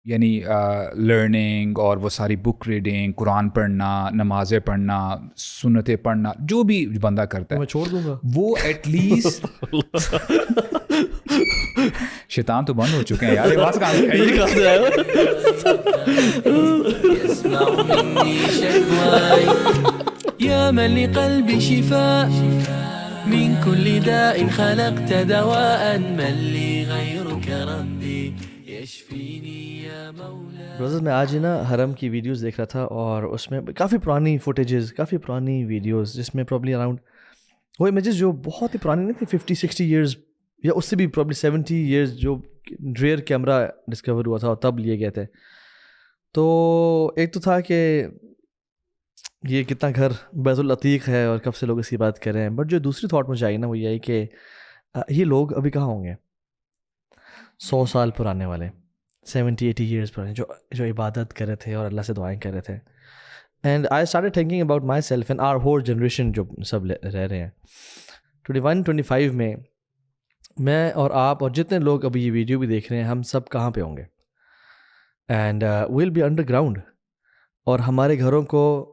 یعنی لرننگ اور وہ ساری بک ریڈنگ، قرآن پڑھنا، نمازیں پڑھنا، سنتیں پڑھنا، جو بھی بندہ کرتا ہے میں چھوڑ دوں گا وہ ایٹ لیسٹ شیطان تو بند ہو چکے ہیں یار، یہ بات کہاں سے آئی؟ يا من لقلبي شفاء من كل داء خلقت دواء من لي غيرك ربي يشفيني يا مولاي. بروزرز میں آج ہی نا حرم کی ویڈیوز دیکھ رہا تھا اور اس میں کافی پرانی فوٹیجز، کافی پرانی ویڈیوز جس میں پرابلی اراؤنڈ وہ امیجز جو بہت ہی پرانی نہیں تھی، 50-60 ایئرز یا اس سے بھی پرابلی 70 ایئرز، جو ریئر کیمرہ ڈسکور ہوا تھا اور تب لیے گئے تھے. تو ایک تو تھا کہ یہ کتنا گھر بیت العتیق ہے اور کب سے لوگ اس کی بات کر رہے ہیں. بٹ جو دوسری تھاٹ مجھے آئی نا وہ یہی کہ یہ لوگ ابھی کہاں ہوں گے 100 سال پرانے والے، 70-80 ایئرس پرانے، جو عبادت کر رہے تھے اور اللہ سے دعائیں کر رہے تھے. And I started thinking about myself and our whole generation جو سب رہ رہے ہیں 21-25 میں. میں اور آپ اور جتنے لوگ ابھی یہ ویڈیو بھی دیکھ رہے ہیں، ہم سب کہاں پہ ہوں گے؟ And we'll be underground. اور ہمارے گھروں کو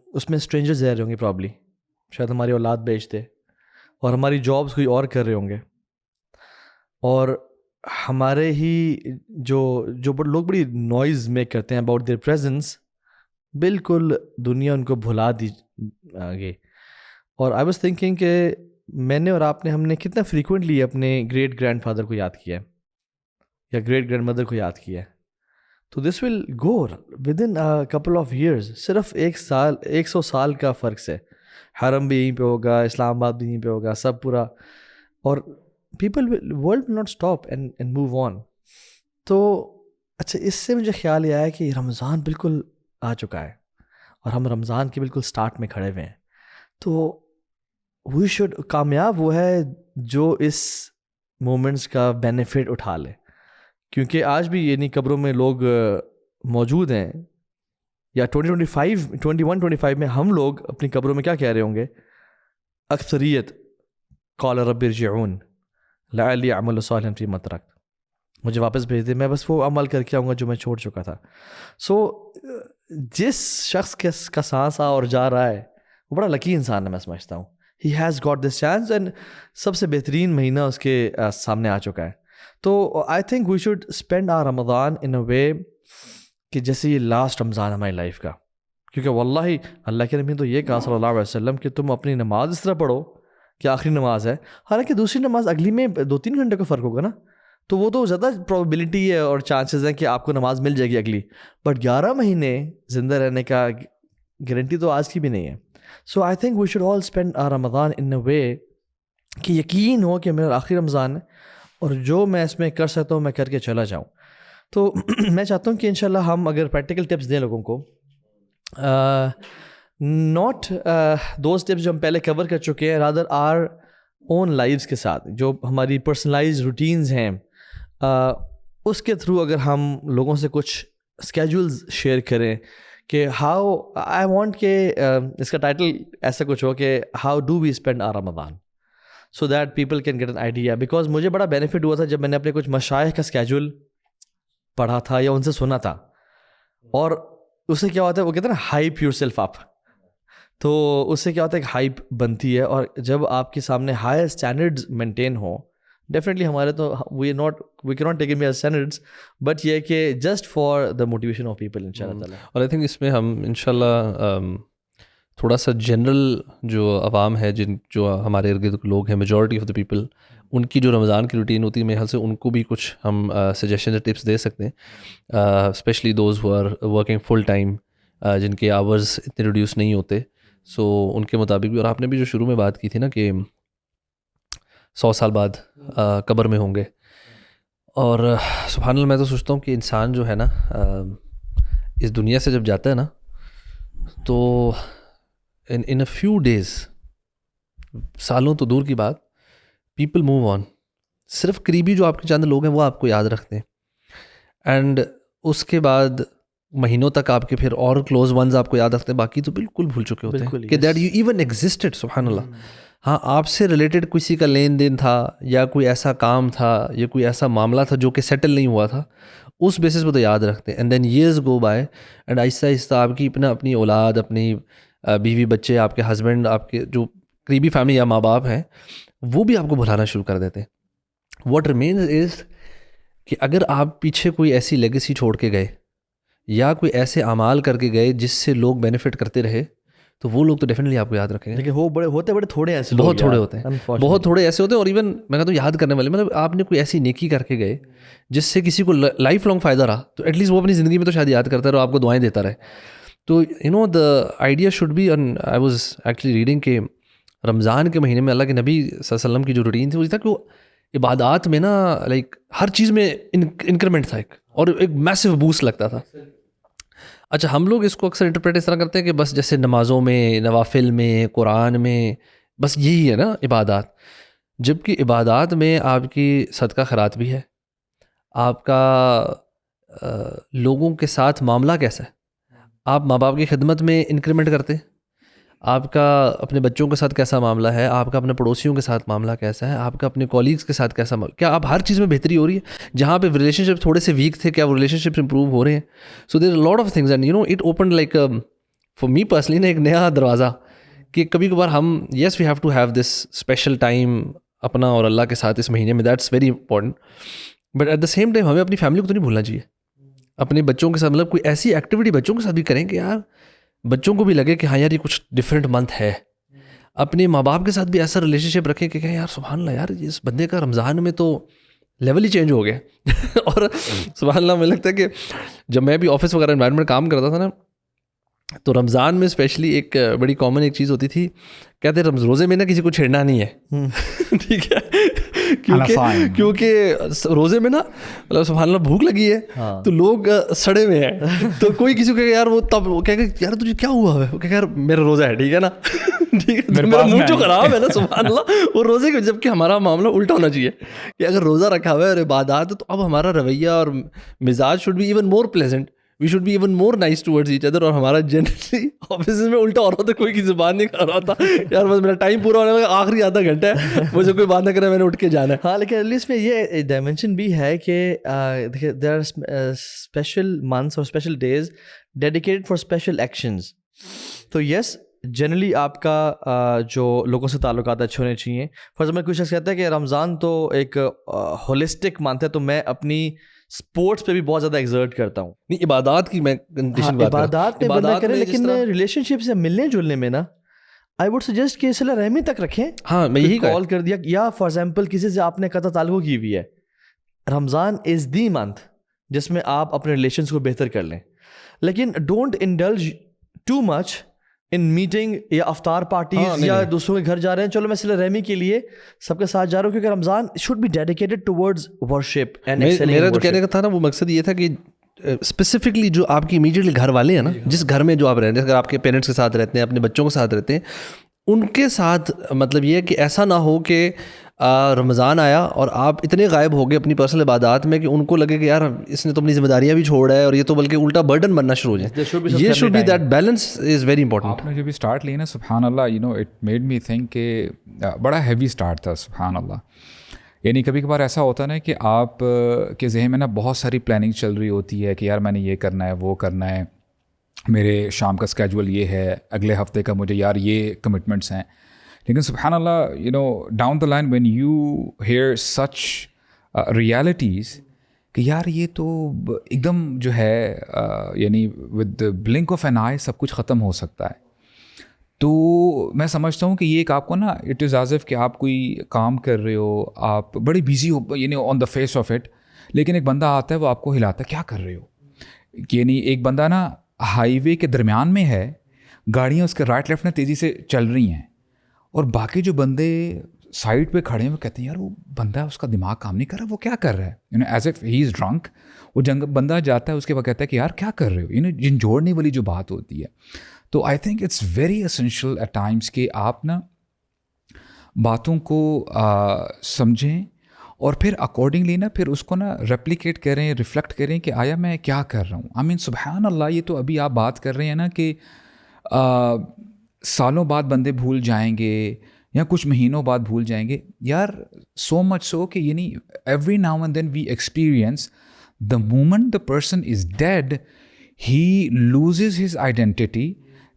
اس میں اسٹرینجرز رہ رہے ہوں گے پرابلی، شاید ہماری اولاد بیچتے، اور ہماری جابس کوئی اور کر رہے ہوں گے. اور ہمارے ہی جو لوگ بڑی نوائز میک کرتے ہیں اباؤٹ دیئر پریزنس، بالکل دنیا ان کو بھلا دی گئی. اور آئی واز تھنکنگ کہ میں نے اور آپ نے، ہم نے کتنا فریکوینٹلی اپنے گریٹ گرینڈ فادر کو یاد کیا ہے یا گریٹ گرینڈ مدر کو یاد کیا ہے. تو this will go within couple of years. صرف 100 سال کا فرق سے حرم بھی یہیں پہ ہوگا، اسلام آباد بھی یہیں پہ ہوگا، سب پورا. اور people world will not stop and move on. تو اچھا، اس سے مجھے خیال یہ آیا کہ رمضان بالکل آ چکا ہے اور ہم رمضان کے بالکل سٹارٹ میں کھڑے ہوئے ہیں. تو وی شوڈ، کامیاب وہ ہے جو اس مومنٹس کا بینیفٹ اٹھا لے. کیونکہ آج بھی یعنی قبروں میں لوگ موجود ہیں، یا 21-25 میں ہم لوگ اپنی قبروں میں کیا کہہ رہے ہوں گے؟ اکثریت قال رب ارجعون لعلی اعمل صالحا فیما ترکت، مجھے واپس بھیج دے، میں بس وہ عمل کر کے آؤں گا جو میں چھوڑ چکا تھا. سو جس شخص کا سانس آ اور جا رہا ہے وہ بڑا لکی انسان ہے، میں سمجھتا ہوں. He has got this chance and سب سے بہترین مہینہ اس کے سامنے آ چکا ہے. تو I think we should spend our Ramadan in a way کہ جیسے یہ لاسٹ رمضان ہماری لائف کا. کیونکہ واللہ اللہ کے نبی تو یہ کہا صلی اللہ علیہ وسلم کہ تم اپنی نماز اس طرح پڑھو کہ آخری نماز ہے. حالانکہ دوسری نماز اگلی میں 2-3 گھنٹے کا فرق ہوگا نا، تو وہ تو زیادہ پرابیبلٹی ہے اور چانسز ہیں کہ آپ کو نماز مل جائے گی اگلی. بٹ 11 مہینے زندہ رہنے کا گارنٹی تو آج کی بھی نہیں ہے. So I think we should all spend our Ramadan in a way کہ یقین ہو کہ میرا آخری رمضان ہے اور جو میں اس میں کر سکتا ہوں میں کر کے چلا جاؤں. تو میں چاہتا ہوں کہ انشاءاللہ ہم اگر پریکٹیکل ٹپس دیں لوگوں کو، ناٹ دوز ٹپس جو ہم پہلے کور کر چکے ہیں، رادر آر اون لائفس کے ساتھ جو ہماری پرسنلائز روٹینز ہیں، اس کے تھرو اگر ہم لوگوں سے کچھ اسکیجولز شیئر کریں کہ ہاؤ آئی وانٹ کہ اس کا ٹائٹل ایسا کچھ ہو کہ how do we spend our Ramzan, so that people can get an idea. Because مجھے بڑا بینیفٹ ہوا تھا جب میں نے اپنے کچھ مشائخ کا اسکیجول پڑھا تھا یا ان سے سنا تھا. اور اس سے کیا ہوتا ہے، وہ کہتے ہیں نا ہائپ یور سیلف اپ، تو اس سے کیا ہوتا ہے ایک ہائپ بنتی ہے. اور جب آپ کے سامنے ہائر اسٹینڈرڈز مینٹین ہوں، ڈیفینیٹلی ہمارے تو وی کی not taken as standards, but یہ کہ just for the motivation of people in شاء اللہ تعالیٰ. اور آئی تھنک اس میں ہم ان شاء اللہ تھوڑا سا جنرل جو عوام ہے، جو ہمارے ارد گرد لوگ ہیں، میجورٹی آف دا پیپل، ان کی جو رمضان کی روٹین ہوتی ہے میرے خیال سے ان کو بھی کچھ ہم سجیشن ٹپس دے سکتے ہیں، especially those who are working full time, جن کے آورز اتنے ریڈیوس نہیں ہوتے. سو ان کے مطابق بھی. اور آپ نے بھی جو شروع میں بات کی تھی نا کہ 100 سال بعد قبر میں ہوں گے، اور سبحان اللہ میں تو سوچتا ہوں کہ انسان جو ہے نا اس دنیا سے جب جاتا ہے نا تو in a few days، سالوں تو دور کی بات، پیپل موو آن. صرف قریبی جو آپ کے چند لوگ ہیں وہ آپ کو یاد رکھتے ہیں، اینڈ اس کے بعد مہینوں تک آپ کے پھر اور کلوز ونز آپ کو یاد رکھتے ہیں، باقی تو بالکل بھول چکے ہوتے ہیں کہ دیٹ یو ایون ایگزسٹڈ. سبحان اللہ. ہاں، آپ سے ریلیٹڈ کسی کا لین دین تھا یا کوئی ایسا کام تھا یا کوئی ایسا معاملہ تھا جو کہ سیٹل نہیں ہوا تھا، اس بیسس پہ تو یاد رکھتے ہیں. And then years go by and آہستہ آہستہ آپ کی اپنی اولاد, اپنی بیوی بچے, آپ کے ہسبینڈ, آپ کے جو قریبی فیملی یا ماں باپ ہیں, وہ بھی آپ کو بھلانا شروع کر دیتے ہیں. واٹ ریمینز از کہ اگر آپ پیچھے کوئی ایسی لیگیسی چھوڑ کے گئے یا کوئی ایسے اعمال کر کے گئے جس سے لوگ بینیفٹ کرتے رہے, تو وہ لوگ تو ڈیفینیٹلی آپ کو یاد رکھیں گے. لیکن وہ بڑے تھوڑے ایسے بہت تھوڑے ہوتے ہیں, بہت تھوڑے ایسے ہوتے ہیں. اور ایون میں کہتا ہوں یاد کرنے والے, مطلب آپ نے کوئی ایسی نیکی کر کے گئے جس سے کسی کو لائف لانگ فائدہ رہا, تو ایٹ لیسٹ وہ اپنی زندگی میں تو شاید یاد کرتا رہے اور آپ کو دعائیں دیتا رہے. تو the idea should be, and I was actually reading کہ رمضان کے مہینے میں اللہ کے نبی صلی اللہ علیہ وسلم کی جو روٹین تھی وہ تھا کہ وہ عبادات میں نا لائک ہر چیز میں انکریمنٹ تھا ایک, اور ایک میسو بوسٹ لگتا تھا. اچھا, ہم لوگ اس کو اکثر انٹرپریٹ اس طرح کرتے ہیں کہ بس جیسے نمازوں میں, نوافل میں, قرآن میں, بس یہی ہے نا عبادات. جبکہ عبادات میں آپ کی صدقہ خیرات بھی ہے, آپ کا لوگوں کے ساتھ معاملہ کیسا ہے, آپ ماں باپ کی خدمت میں انکریمنٹ کرتے ہیں, آپ کا اپنے بچوں کے ساتھ کیسا معاملہ ہے, آپ کا اپنے پڑوسیوں کے ساتھ معاملہ کیسا ہے, آپ کا اپنے کولیگس کے ساتھ کیسا معاملہ, کیا آپ ہر چیز میں بہتری ہو رہی ہے؟ جہاں پہ ریلیشن شپ تھوڑے سے ویک تھے, کیا وہ ریلیشن شپس امپروو ہو رہے ہیں؟ So there lot of things and it open like for me personally نا ایک نیا دروازہ کہ کبھی کبھار ہم yes we have to have this special time اپنا اور اللہ کے ساتھ اس مہینے میں, that's very important. But at the same time ہمیں اپنی فیملی کو تو نہیں بھولنا چاہیے. اپنے بچوں کے ساتھ مطلب کوئی ایسی ایکٹیویٹی بچوں کے ساتھ بھی کریں کہ یار بچوں کو بھی لگے کہ ہاں یار یہ کچھ ڈفرینٹ منتھ ہے. اپنے ماں باپ کے ساتھ بھی ایسا ریلیشن شپ رکھیں کہ یار سبحان اللہ, یار اس بندے کا رمضان میں تو لیول ہی چینج ہو گیا. اور سبحان اللہ مجھے لگتا ہے کہ جب میں بھی آفس وغیرہ انوائرمنٹ کام کرتا تھا نا, تو رمضان میں اسپیشلی ایک بڑی کامن ایک چیز ہوتی تھی, کہتے ہیں روزے میں نا کسی کو چھیڑنا نہیں ہے. ٹھیک ہے, کیونکہ روزے میں نا مطلب سبحان اللہ بھوک لگی ہے تو لوگ سڑے میں ہیں, تو کوئی کسی کو کہ یار وہ تب وہ کہے کہ یار تجھے کیا ہوا ہے, وہ کہ یار میرا روزہ ہے, ٹھیک ہے نا, ٹھیک ہے, میرا منہ جو خراب ہے نا سبحان اللہ وہ روزے کے, جبکہ ہمارا معاملہ الٹا ہونا چاہیے کہ اگر روزہ رکھا ہوا ہے اور عبادات ہے تو اب ہمارا رویہ اور مزاج should be even more pleasant, we should be even more nice towards each other. اور ہمارا جنرلی آفیسز میں الٹا ہو رہا تھا, کوئی کی زبان نہیں کر رہا تھا, یار بس میرا ٹائم پورا ہونے والا, آخری آدھا گھنٹہ ہے, مجھے کوئی بات نہ کرے, میں نے اٹھ کے جانا ہے. ہاں, لیکن ایٹ لیسٹ میں یہ ڈائمینشن بھی ہے کہ دیکھیے دیر آر اسپیشل منتھس اور special days dedicated for special actions. تو یس جنرلی آپ کا جو لوگوں سے تعلقات اچھے ہونے چاہیے. فار ایگزامپل کوئی شخص کہتا ہے کہ رمضان تو ایک ہولسٹک منتھ ہے, تو میں اپنی اسپورٹس پہ بھی بہت زیادہ ایگزرٹ کرتا ہوں. نہیں, عبادات کی میں عبادات میں کریں, لیکن ریلیشن شپ سے ملنے جلنے میں نا آئی ووڈ سجیسٹ کہ صلہ رحمی تک رکھیں. ہاں, میں یہی کال کر دیا, یا فار ایگزامپل کسی سے آپ نے قطع تعلق کی ہوئی ہے, رمضان از دی منتھ جس میں آپ اپنے ریلیشنس کو بہتر کر لیں, لیکن don't indulge too much in meeting یا افطار پارٹیز یا دوسروں کے گھر جا رہے ہیں, چلو میں صلہ رحمی کے لیے سب کے ساتھ جا رہا ہوں, کیونکہ Ramadan should be dedicated towards worship. میرا تو کہنے کا تھا نا وہ مقصد یہ تھا کہ اسپیسیفکلی جو آپ کی امیڈیٹلی گھر والے ہیں نا, جس گھر میں جو آپ رہتے ہیں, اگر آپ کے پیرنٹس کے ساتھ رہتے ہیں, اپنے بچوں کے ساتھ رہتے ہیں, ان کے ساتھ مطلب یہ ہے کہ ایسا نہ ہو کہ رمضان آیا اور آپ اتنے غائب ہو گئے اپنی پرسنل عبادات میں کہ ان کو لگے کہ یار اس نے تو اپنی ذمہ داریاں بھی چھوڑا ہے, اور یہ تو بلکہ الٹا برڈن بننا شروع ہو جائے. یہ should be that balance is very important. آپ نے جب اسٹارٹ لی نا سبحان اللہ, اٹ میڈ می تھنک کہ بڑا ہیوی اسٹارٹ تھا سبحان اللہ. یعنی کبھی کبھار ایسا ہوتا ہے نا کہ آپ کے ذہن میں نا بہت ساری پلاننگ چل رہی ہوتی ہے کہ یار میں نے یہ کرنا ہے, وہ کرنا ہے, میرے شام کا اسکیجول یہ ہے, اگلے ہفتے کا مجھے یار یہ کمٹمنٹس ہیں. لیکن سبحان اللہ down the line when you hear such realities کہ یار یہ تو ایک دم جو ہے یعنی with blink of an eye سب کچھ ختم ہو سکتا ہے. تو میں سمجھتا ہوں کہ یہ ایک آپ کو نا اٹ از ایز اف کہ آپ کوئی کام کر رہے ہو, آپ بڑی بیزی ہو on the face of it, لیکن ایک بندہ آتا ہے وہ آپ کو ہلاتا ہے, کیا کر رہے ہو. یعنی ایک بندہ نا ہائی وے کے درمیان میں ہے, گاڑیاں اس کے رائٹ لیفٹ میں تیزی سے چل رہی ہیں, اور باقی جو بندے سائڈ پہ کھڑے ہیں وہ کہتے ہیں یار وہ بندہ اس کا دماغ کام نہیں کر رہا, وہ کیا کر رہا ہے, as if he is drink. وہ بندہ جاتا ہے اس کے بعد کہتا ہے کہ یار کیا کر رہے ہو, جھنجھوڑنے والی جو بات ہوتی ہے. تو I think it's very essential at times کہ آپ نا باتوں کو سمجھیں اور پھر اکارڈنگلی نا پھر اس کو نا ریپلیکیٹ کریں, ریفلیکٹ کریں کہ آیا میں کیا کر رہا ہوں. آئی مین سبحان اللہ, یہ تو ابھی آپ بات کر رہے ہیں نا کہ سالوں بعد بندے بھول جائیں گے یا کچھ مہینوں بعد بھول جائیں گے. یار سو مچ سو کہ یعنی every now and then we experience the moment the person is dead, he loses his identity.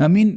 I mean,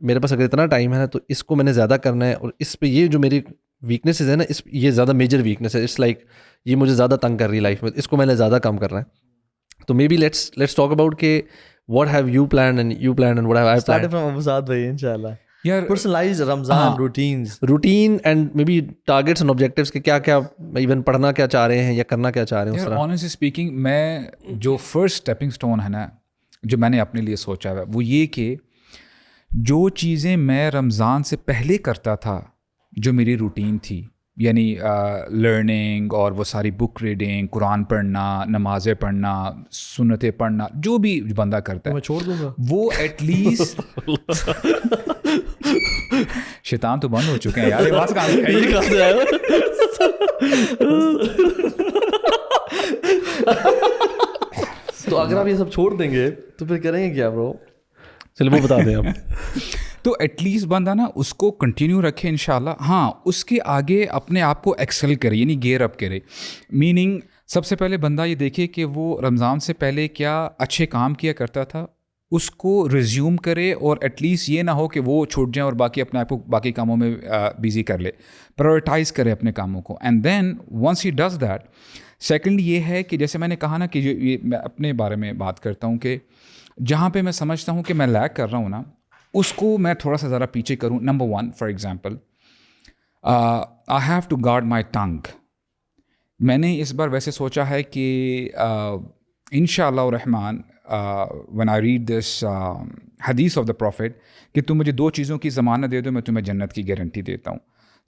میرے پاس اگر اتنا ٹائم ہے نا تو اس کو میں نے زیادہ کرنا ہے, اور اس پہ یہ جو میری ویکنیسز ہے نا یہ زیادہ میجر ویکنیس ہے. اٹس لائک یہ مجھے زیادہ تنگ کر رہی ہے لائف میں, اس کو میں نے زیادہ کم کرنا ہے. تو maybe let's talk about کہ what have you planned and what have I planned. Started from Abu Saad bhai, inshallah. یار Personalized Ramzan routines. Routine and maybe targets and objectives کہ کیا کیا ایون پڑھنا کیا چاہ رہے ہیں یا کرنا کیا چاہ رہے ہیں اس یار طرح. آنیسٹلی اسپیکنگ میں جو فرسٹ اسٹیپنگ اسٹون ہے نا جو میں نے اپنے لیے سوچا ہے وہ یہ کہ جو چیزیں میں رمضان سے پہلے کرتا تھا جو میری روٹین تھی, یعنی لرننگ اور وہ ساری بک ریڈنگ, قرآن پڑھنا, نمازیں پڑھنا, سنتیں پڑھنا, جو بھی بندہ کرتا ہے میں چھوڑ دوں گا وہ ایٹ لیسٹ شیطان تو بند ہو چکے ہیں یار, یہ بات کہاں سے آئی؟ تو اگر آپ یہ سب چھوڑ دیں گے تو پھر کریں گے کیا برو؟ چلو وہ بتا دیں آپ. تو ایٹ لیسٹ بندہ نا اس کو کنٹینیو رکھے انشاءاللہ. ہاں اس کے آگے اپنے آپ کو ایکسل کرے, یعنی گیئر اپ کرے. میننگ سب سے پہلے بندہ یہ دیکھے کہ وہ رمضان سے پہلے کیا اچھے کام کیا کرتا تھا, اس کو ریزیوم کرے, اور ایٹ لیسٹ یہ نہ ہو کہ وہ چھوٹ جائیں اور باقی اپنے آپ کو باقی کاموں میں بیزی کر لے. پرائورٹائز کرے اپنے کاموں کو. And then once he does that, second یہ ہے کہ جیسے میں نے کہا نا کہ یہ میں اپنے بارے میں بات کرتا ہوں کہ جہاں پہ میں سمجھتا ہوں کہ میں لیک کر رہا ہوں نا اس کو میں تھوڑا سا ذرا پیچھے کروں. Number 1 for example I have to guard my tongue. میں نے اس بار ویسے سوچا ہے کہ انشاءاللہ الرحمن when I read this حدیث آف دا پروفٹ کہ تم مجھے 2 چیزوں کی ضمانت دے دو میں تمہیں جنت کی گارنٹی دیتا ہوں.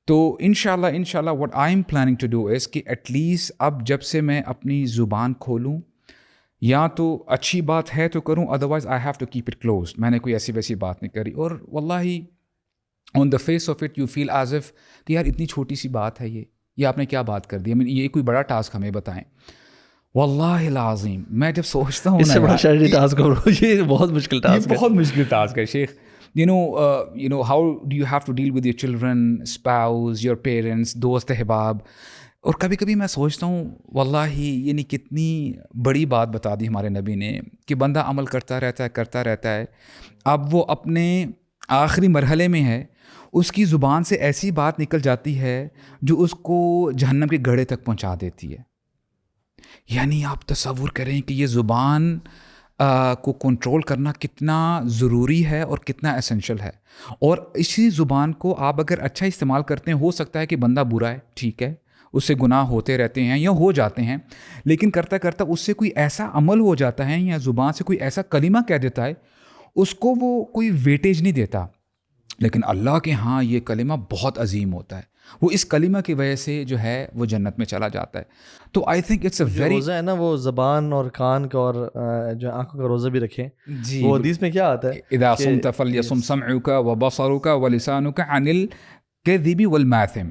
تو انشاءاللہ what I am planning to do is کہ ایٹ لیسٹ اب جب سے میں اپنی زبان کھولوں یا تو اچھی بات ہے تو کروں, otherwise I have to keep it closed. میں نے کوئی ایسی ویسی بات نہیں کری. اور واللہ on the face of it you feel as if کہ یار اتنی چھوٹی سی بات ہے یہ آپ نے کیا بات کر دی. یہ کوئی بڑا ٹاسک ہمیں بتائیں. واللہ العظیم میں جب سوچتا ہوں اس سے بڑا شاید ٹاسک ہو رہا ہے, یہ بہت مشکل ٹاسک ہے. بہت مشکل ٹاسک ہے شیخ. you know how do you have to deal with your children, spouse, your parents, دوست احباب. اور کبھی کبھی میں سوچتا ہوں واللہ یعنی کتنی بڑی بات بتا دی ہمارے نبی نے کہ بندہ عمل کرتا رہتا ہے. اب وہ اپنے آخری مرحلے میں ہے, اس کی زبان سے ایسی بات نکل جاتی ہے جو اس کو جہنم کے گڑھے تک پہنچا دیتی ہے. یعنی آپ تصور کریں کہ یہ زبان کو کنٹرول کرنا کتنا ضروری ہے اور کتنا اسینشل ہے. اور اسی زبان کو آپ اگر اچھا استعمال کرتے ہیں, ہو سکتا ہے کہ بندہ برا ہے, ٹھیک ہے, اس سے گناہ ہوتے رہتے ہیں یا ہو جاتے ہیں, لیکن کرتا کرتا اس سے کوئی ایسا عمل ہو جاتا ہے یا زبان سے کوئی ایسا کلمہ کہہ دیتا ہے اس کو وہ کوئی ویٹیج نہیں دیتا. لیکن اللہ کے ہاں یہ کلمہ بہت عظیم ہوتا ہے, وہ اس کلمہ کی وجہ سے جو ہے وہ جنت میں چلا جاتا ہے. تو I think it's a very روزہ ہے نا وہ زبان اور کان کا اور جو آنکھوں کا روزہ بھی رکھیں. جی وہ حدیث میں کیا آتا ہے اذا صمت فلیصم سمعک وبصرک ولسانک عن الکذب والماثم.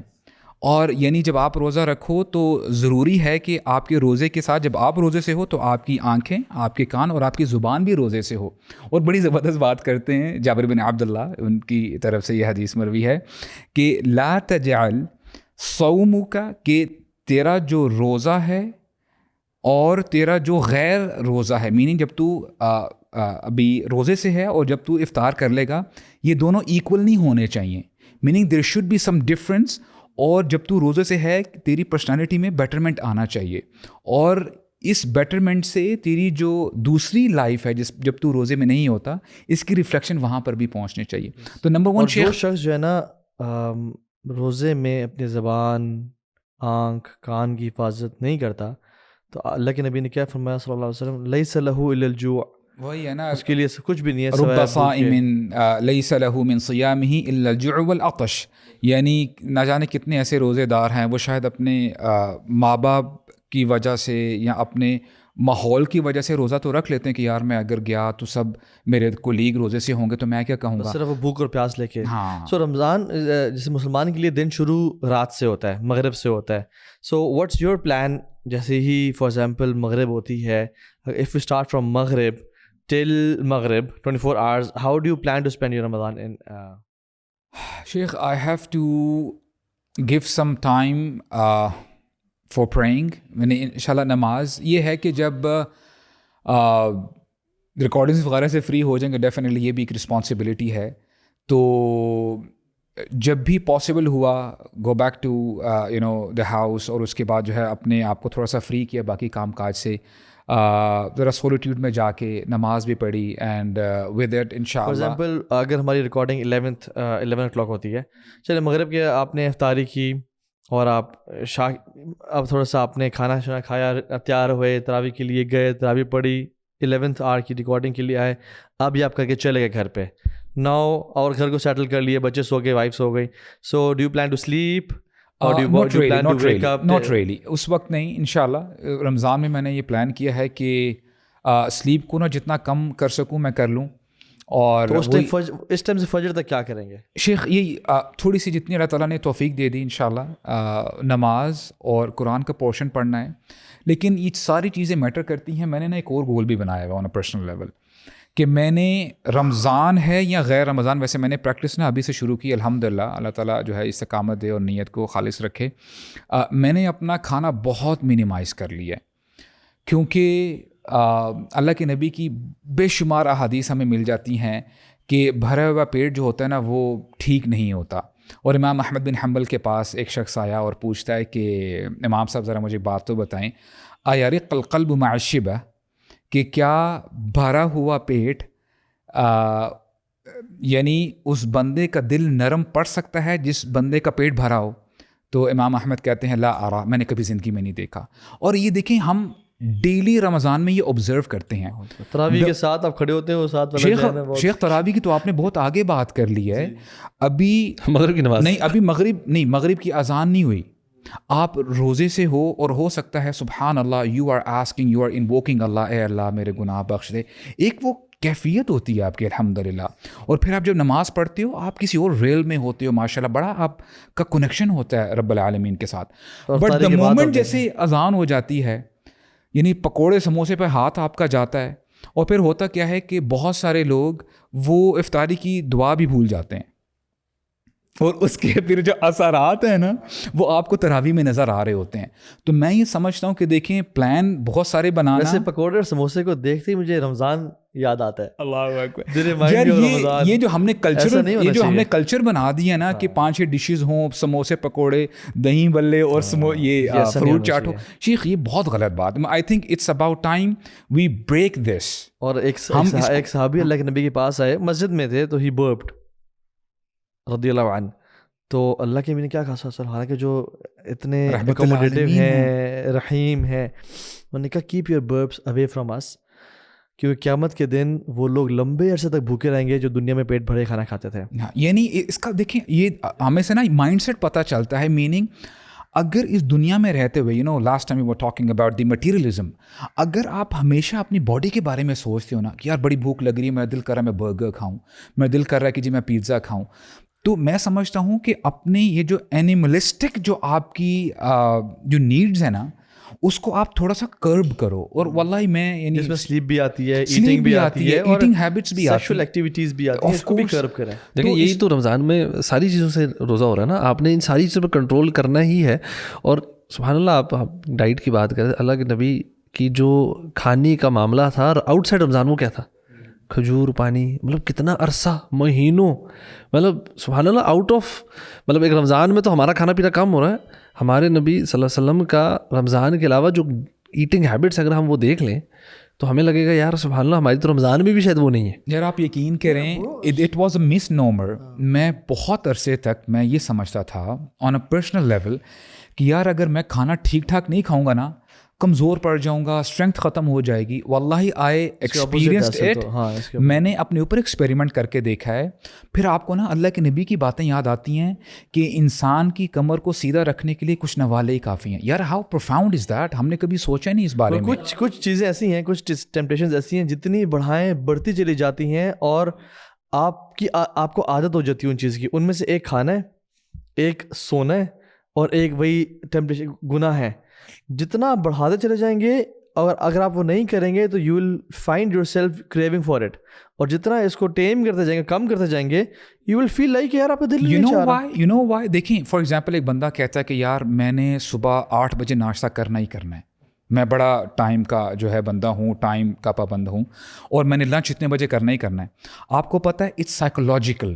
اور یعنی جب آپ روزہ رکھو تو ضروری ہے کہ آپ کے روزے کے ساتھ جب آپ روزے سے ہو تو آپ کی آنکھیں, آپ کے کان اور آپ کی زبان بھی روزے سے ہو. اور بڑی زبردست بات کرتے ہیں جابر بن عبداللہ, ان کی طرف سے یہ حدیث مروی ہے کہ لا تجعل صومک, کہ تیرا جو روزہ ہے اور تیرا جو غیر روزہ ہے, میننگ جب تو ابھی روزے سے ہے اور جب تو افطار کر لے گا یہ دونوں ایکول نہیں ہونے چاہیے. Meaning there should be some difference. اور جب تو روزے سے ہے تیری پرسنالٹی میں بیٹرمنٹ آنا چاہیے, اور اس بیٹرمنٹ سے تیری جو دوسری لائف ہے جب تو روزے میں نہیں ہوتا اس کی ریفلیکشن وہاں پر بھی پہنچنی چاہیے. تو نمبر 1 جو شخص جو ہے نا روزے میں اپنی زبان, آنکھ, کان کی حفاظت نہیں کرتا تو اللہ کے نبی نے کیا فرمایا صلی اللہ علیہ وسلم, لیس لہ الا الجوع, وہی ہے نا اس کے لیے کچھ بھی نہیں ہے رب صائم لیس لہ من صیامہ الا الجوع والعطش. یعنی نہ جانے کتنے ایسے روزے دار ہیں وہ شاید اپنے ماں باپ کی وجہ سے یا اپنے ماحول کی وجہ سے روزہ تو رکھ لیتے ہیں کہ یار میں اگر گیا تو سب میرے کولیگ روزے سے ہوں گے تو میں کیا کہوں گا, صرف وہ بھوک اور پیاس لے کے. ہاں. سو رمضان جیسے مسلمان کے لیے دن شروع رات سے ہوتا ہے, مغرب سے ہوتا ہے. سو واٹس یور پلان, جیسے ہی فار ایگزامپل مغرب ہوتی ہے, اف یو اسٹارٹ فرام مغرب till Maghrib 24 hours, how do you plan to spend your Ramadan in Sheikh, I have to give some time for praying. میں نے انشاءاللہ نماز یہ ہے کہ جب ریکارڈنگز وغیرہ سے فری ہو جائیں گے, ڈیفینیٹلی یہ بھی ایک رسپانسبلٹی ہے, تو جب بھی پاسبل ہوا go back to you know the house, اور اس کے بعد جو ہے اپنے آپ کو تھوڑا سا فری کیا باقی کام کاج سے, ذرا سولیٹیوڈ میں جا کے نماز بھی پڑھی, اینڈ ود اٹ انشاء فار اللہ. ایگزامپل اگر ہماری ریکارڈنگ 11 o'clock ہوتی ہے, چلے مغرب کے آپ نے افطاری کی اور آپ اب تھوڑا سا آپ نے کھانا شانا کھایا, تیار ہوئے, تراویح کے لیے گئے, تراویح پڑھی, 11th hour کی ریکارڈنگ کے لیے آئے, اب یہ آپ کر کے چلے گئے گھر پہ, ناؤ اور گھر کو سیٹل کر لیے, بچے سو گئے, وائف سو گئی, so do you plan to sleep or not really اس وقت نہیں. انشاءاللہ رمضان میں میں نے یہ پلان کیا ہے کہ سلیپ کو نا جتنا کم کر سکوں میں کر لوں. اور اس ٹائم سے فجر تک کیا کریں گے شیخ؟ یہ تھوڑی سی جتنی اللہ تعالیٰ نے توفیق دے دی انشاءاللہ, نماز اور قرآن کا پورشن پڑھنا ہے. لیکن یہ ساری چیزیں میٹر کرتی ہیں. میں نے نا ایک اور گول بھی بنایا ہوا آن اے پرسنل لیول کہ میں نے رمضان ہے یا غیر رمضان, ویسے میں نے پریکٹس نا ابھی سے شروع کی الحمدللہ, اللہ تعالیٰ جو ہے استقامت دے اور نیت کو خالص رکھے. میں نے اپنا کھانا بہت منیمائز کر لیا ہے, کیونکہ اللہ کے نبی کی بے شمار احادیث ہمیں مل جاتی ہیں کہ بھرا ہوا پیٹ جو ہوتا ہے نا وہ ٹھیک نہیں ہوتا. اور امام احمد بن حنبل کے پاس ایک شخص آیا اور پوچھتا ہے کہ امام صاحب ذرا مجھے بات تو بتائیں, ایرق القلب مع الشبع, کہ کیا بھرا ہوا پیٹ یعنی اس بندے کا دل نرم پڑ سکتا ہے جس بندے کا پیٹ بھرا ہو؟ تو امام احمد کہتے ہیں لا ارا, میں نے کبھی زندگی میں نہیں دیکھا. اور یہ دیکھیں ہم ڈیلی رمضان میں یہ آبزرو کرتے ہیں. تراویح کے ساتھ آپ کھڑے ہوتے ہیں, وہ ساتھ شیخ تراویح کی تو آپ نے بہت آگے بات کر لی ہے. ابھی مغرب کی نماز نہیں, ابھی مغرب کی اذان نہیں ہوئی. آپ روزے سے ہو اور ہو سکتا ہے سبحان اللہ you are asking, you are invoking Allah, اے اللہ میرے گناہ بخش دے. ایک وہ کیفیت ہوتی ہے آپ کی الحمدللہ. اور پھر آپ جب نماز پڑھتے ہو آپ کسی اور ریل میں ہوتے ہو, ماشاءاللہ بڑا آپ کا کنیکشن ہوتا ہے رب العالمین کے ساتھ. بٹ دا مومنٹ جیسے اذان ہو جاتی ہے, یعنی پکوڑے سموسے پہ ہاتھ آپ کا جاتا ہے, اور پھر ہوتا کیا ہے کہ بہت سارے لوگ وہ افطاری کی دعا بھی بھول جاتے ہیں, اور اس کے پھر جو اثرات ہیں نا وہ آپ کو تراویح میں نظر آ رہے ہوتے ہیں. تو میں یہ سمجھتا ہوں کہ دیکھیں پلان بہت سارے بنانا. ویسے پکوڑے اور سموسے کو دیکھتے ہی مجھے رمضان یاد آتا ہے. اللہ اکبر. یہ جو ہم نے کلچر بنا دیا نا کہ 5-6 ڈشز ہوں, سموسے پکوڑے دہی بلے اور یہ فروٹ چاٹ ہو, شیخ یہ بہت غلط بات ہے. I think it's about time we break this. اور ایک صحابی اللہ کے نبی کے پاس آئے, مسجد میں تھے, تو ہی برپڈ رضی اللہ عنہ. تو اللہ کے نبی نے کیا کہا سر, حالانکہ جو اتنے اکوموڈیٹیو ہیں, رحیم ہے, انہوں نے کہا کیپ یور برپس اوے فرام اس, کیونکہ قیامت کے دن وہ لوگ لمبے عرصے تک بھوکے رہیں گے جو دنیا میں پیٹ بھرے کھانا کھاتے تھے. یعنی اس کا دیکھیں یہ ہمیں سے نا مائنڈ سیٹ پتہ چلتا ہے. میننگ اگر اس دنیا میں رہتے ہوئے last time we were talking about the materialism, اگر آپ ہمیشہ اپنی باڈی کے بارے میں سوچتے ہو نا کہ یار بڑی بھوک لگ رہی ہے, میرا دل کر رہا ہے میں برگر کھاؤں, میرا دل کر رہا ہے کہ جی میں پیزا کھاؤں, تو میں سمجھتا ہوں کہ اپنے یہ جو اینیملسٹک جو آپ کی جو نیڈز ہیں نا اس کو آپ تھوڑا سا کرب کرو. اور واللہ میں اس میں سلیپ بھی آتی ہے, ایٹنگ بھی آتی ہے, ایٹنگ ہیبٹس بھی, سیکشل ایکٹیویٹیز بھی آتی ہیں, اس کو بھی کرب کریں. دیکھیں یہی تو رمضان میں ساری چیزوں سے روزہ ہو رہا ہے نا, آپ نے ان ساری چیزوں پہ کنٹرول کرنا ہی ہے. اور سبحان اللہ آپ ڈائٹ کی بات کریں, اللہ کے نبی کی جو کھانے کا معاملہ تھا آؤٹ سائڈ رمضان وہ کیا تھا, کھجور پانی, مطلب کتنا عرصہ مہینوں, مطلب سبحان اللہ آؤٹ آف, مطلب ایک رمضان میں تو ہمارا کھانا پینا کم ہو رہا ہے, ہمارے نبی صلی اللہ علیہ وسلم کا رمضان کے علاوہ جو ایٹنگ ہیبٹس اگر ہم وہ دیکھ لیں تو ہمیں لگے گا یار سبحان اللہ ہماری تو رمضان میں بھی شاید وہ نہیں ہے. یار آپ یقین کریں اٹ واز اے مس نومر. میں بہت عرصے تک میں یہ سمجھتا تھا آن اے پرسنل لیول کہ یار اگر میں کھانا ٹھیک ٹھاک نہیں کھاؤں گا نا کمزور پڑ جاؤں گا, اسٹرینتھ ختم ہو جائے گی. واللہ آئی ایکسپیرینسڈ اٹ, میں نے اپنے اوپر ایکسپیریمنٹ کر کے دیکھا ہے. پھر آپ کو نا اللہ کے نبی کی باتیں یاد آتی ہیں کہ انسان کی کمر کو سیدھا رکھنے کے لیے کچھ نوالے ہی کافی ہیں. یار ہاؤ پروفاؤنڈ از دیٹ, ہم نے کبھی سوچا نہیں اس بارے میں. کچھ چیزیں ایسی ہیں, کچھ ٹیمپٹیشنز ایسی ہیں جتنی بڑھائیں بڑھتی چلی جاتی ہیں اور آپ کو عادت ہو جاتی ہے ان چیز کی. ان میں سے ایک کھانا ہے, ایک سونا ہے, اور ایک وہی ٹیمپٹیشن گناہ ہے. جتنا بڑھاتے چلے جائیں گے اور اگر آپ وہ نہیں کریں گے تو you will find your self craving for it, اور جتنا اس کو ٹیم کرتے جائیں گے, کم کرتے جائیں گے, یو ول فیل لائک یار آپ کا دل نہیں چاہ رہا. یو نو وائی, دیکھیں فار ایگزامپل ایک بندہ کہتا ہے کہ یار میں نے صبح 8 بجے ناشتہ کرنا ہی کرنا ہے, میں بڑا ٹائم کا جو ہے بندہ ہوں, ٹائم کا پابند ہوں, اور میں نے لنچ اتنے بجے کرنا ہی کرنا ہے. آپ کو پتہ ہے it's psychological,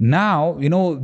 Now you know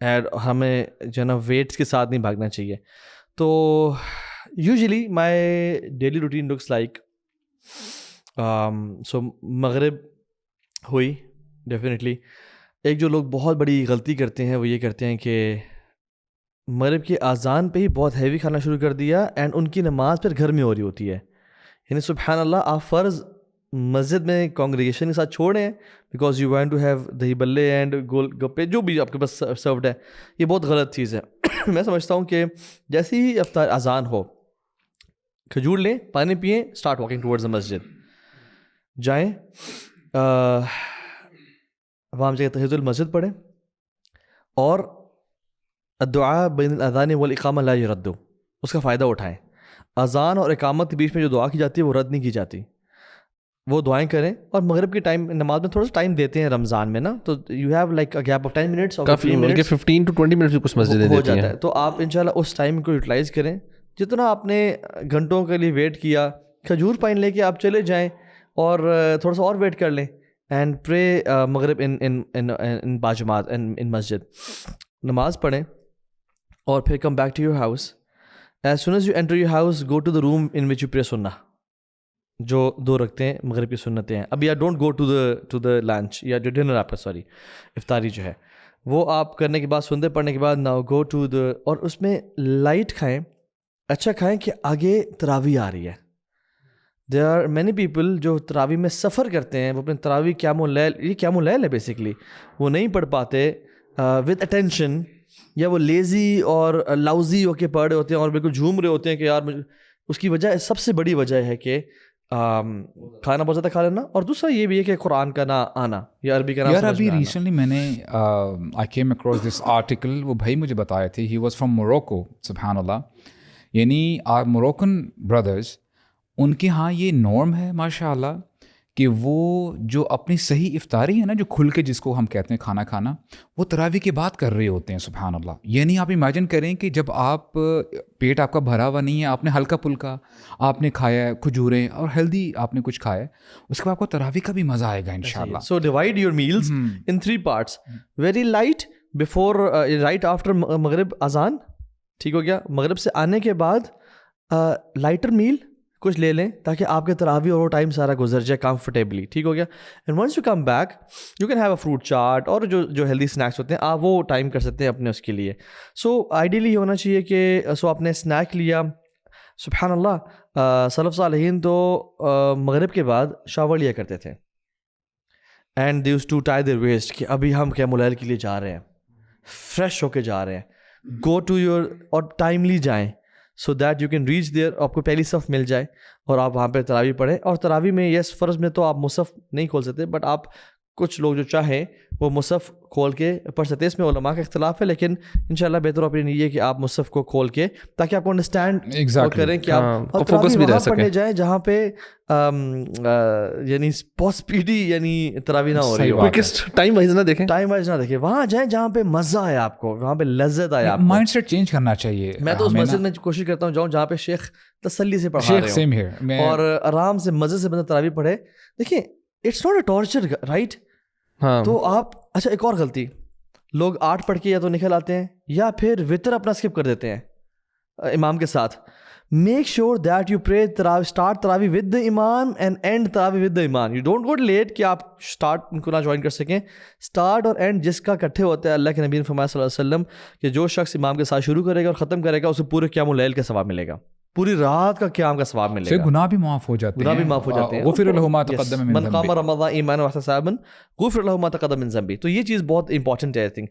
and ہمیں جو ہے نا ویٹس کے ساتھ نہیں بھاگنا چاہیے. تو usually my daily routine looks like so مغرب ہوئی ڈیفینیٹلی. ایک جو لوگ بہت بڑی غلطی کرتے ہیں وہ یہ کرتے ہیں کہ مغرب کی اذان پہ ہی بہت ہیوی کھانا شروع کر دیا اینڈ ان کی نماز پھر گھر میں ہو رہی ہوتی ہے. یعنی سبحان اللہ آپ فرض مسجد میں کانگریگیشن کے ساتھ چھوڑیں because you want to have dahi bhalle and gol gappe جو بھی آپ کے پاس سروڈ ہے. یہ بہت غلط چیز ہے. میں سمجھتا ہوں کہ جیسے ہی افطار اذان ہو کھجور لیں, پانی پئیں, اسٹارٹ واکنگ ٹورڈز دا مسجد, جائیں وہاں جگہ تحیۃ المسجد پڑھیں اور الدعاء بین الاذان والاقامہ لا یرد, اس کا فائدہ اٹھائیں. اذان اور اقامت کے بیچ میں جو دعا کی جاتی ہے وہ رد نہیں کی جاتی, وہ دعائیں کریں. اور مغرب کے ٹائم نماز میں تھوڑا سا ٹائم دیتے ہیں رمضان میں نا, تو you have like a gap of 10 minutes, coffee 15 to 20 minute کچھ مسجدیں ہو دیتی جاتا ہیں. ہے. تو آپ انشاءاللہ اس ٹائم کو یوٹیلائز کریں. جتنا آپ نے گھنٹوں کے لیے ویٹ کیا, کھجور پائن لے کے آپ چلے جائیں اور تھوڑا سا اور ویٹ کر لیں اینڈ پرے مغرب ان باجماعت ان مسجد, نماز پڑھیں اور پھر come back to your house. As soon as you enter your house go to the room in which you pray سنہ, جو 2 رکھتے ہیں مغرب کی سنتیں ہیں. اب یا don't go to the lunch یا جو ڈنر آپ کا سوری افطاری جو ہے وہ آپ کرنے کے بعد سنتے پڑھنے کے بعد ناؤ گو ٹو دا, اور اس میں لائٹ کھائیں, اچھا کھائیں کہ آگے تراویح آ رہی ہے. دیر آر مینی پیپل جو تراویح میں سفر کرتے ہیں, وہ اپنے تراویح قیام اللیل, یہ قیام اللیل ہے بیسکلی, وہ نہیں پڑھ پاتے ود اٹینشن, یا وہ لیزی اور لاؤزی ہو کے پڑھ رہے ہوتے ہیں اور بالکل جھوم رہے ہوتے ہیں کہ یار اس کی وجہ سب سے بڑی وجہ ہے کہ کھانا بہت زیادہ کھا لینا, اور دوسرا یہ بھی ہے کہ قرآن کا نہ آنا یا عربی کا نہ یار ابھی ریسنٹلی میں نے I came across this article, وہ بھائی مجھے بتائے تھے, ہی واز فرام موروکو. سبحان اللہ, یعنی آر موروکن بردرز, ان کے ہاں یہ نارم ہے ماشاء اللہ کہ وہ جو اپنی صحیح افطاری ہے نا, جو کھل کے جس کو ہم کہتے ہیں کھانا کھانا, وہ تراویح کے بعد کر رہے ہوتے ہیں. سبحان اللہ. یعنی آپ امیجن کریں کہ جب آپ پیٹ آپ کا بھرا ہوا نہیں ہے, آپ نے ہلکا پھلکا آپ نے کھایا ہے, کھجوریں اور ہیلدی آپ نے کچھ کھایا ہے, اس کے بعد آپ کو تراویح کا بھی مزہ آئے گا انشاءاللہ. So divide your meals in 3 parts. Very light before right after مغرب اذان, ٹھیک ہو گیا. مغرب سے آنے کے بعد لائٹر میل کچھ لے لیں تاکہ آپ کے تراویح اور وہ ٹائم سارا گزر جائے کمفرٹیبلی, ٹھیک ہو گیا. And once you come back you can have a fruit chaat, اور جو ہیلدی اسنیکس ہوتے ہیں آپ وہ ٹائم کر سکتے ہیں اپنے اس کے لیے. سو آئیڈیلی ہونا چاہیے کہ سو آپ نے اسنیک لیا. سبحان اللہ, سلف صالحین تو مغرب کے بعد شاور لیا کرتے تھے and they used to tie their waist کہ ابھی ہم قیام اللیل کے لیے جا رہے ہیں, فریش ہو کے جا رہے ہیں. گو ٹو یور, اور ٹائملی جائیں so that you can reach their, آپ کو پہلی صف مل جائے اور آپ وہاں پہ تراویح پڑھیں. اور تراویح میں یس فرض میں تو آپ مصحف نہیں کھول سکتے, بٹ آپ کچھ لوگ جو چاہیں وہ مصحف کھول کے پڑھ سکتے ہیں. اس میں علماء کا اختلاف ہے, لیکن انشاءاللہ بہتر اوپینین یہ ہے کہ آپ مصحف کو کھول کے تاکہ آپ کو انڈرسٹینڈ کریں کہ آپ فوکس بھی رہ سکے, پڑھنے جائیں جہاں پہ یعنی بہت اسپیڈی یعنی تراویح نہ ہو رہی ہو. ٹائم وائز نہ دیکھیں, ٹائم وائز نہ دیکھیں, وہاں جائیں جہاں پہ مزہ آئے آپ کو, وہاں پہ لذت آئے. آپ مائنڈ سیٹ چینج کرنا چاہیے. میں تو اس مسجد میں کوشش کرتا ہوں جاؤں جہاں پہ شیخ تسلی سے پڑھا رہے ہوں اور آرام سے مزے سے بندہ تراویح پڑھے. دیکھیں it's not a torture, right. تو آپ, اچھا ایک اور غلطی, لوگ 8 پڑھ کے یا تو نکل آتے ہیں یا پھر وطر اپنا اسکپ کر دیتے ہیں امام کے ساتھ. Make sure that you pray start تراویح ود دا امام اینڈ اینڈ تراویح ود دا امام. یو ڈونٹ گو لیٹ کہ آپ اسٹارٹ ان کو نہ جوائن کر سکیں. اسٹارٹ اور اینڈ جس کا اکٹھے ہوتا ہے, اللہ کے نبی نے فرمایا صلی اللہ علیہ وسلم کہ جو شخص امام کے ساتھ شروع کرے گا اور ختم کرے گا اسے پورے قیام اللیل کا ثواب ملے گا, پوری رات کا قیام کا ثواب ملے گا. گناہ بھی معاف ہو جاتے ہیں, گناہ بھی معاف ہو جاتے ہیں. غفر له ما تقدم من ذنبه, من قام رمضان ایمانا واحتسابا غفر له ما تقدم من ذنبه. تو یہ چیز بہت امپورٹنٹ ہے آئی تھنک.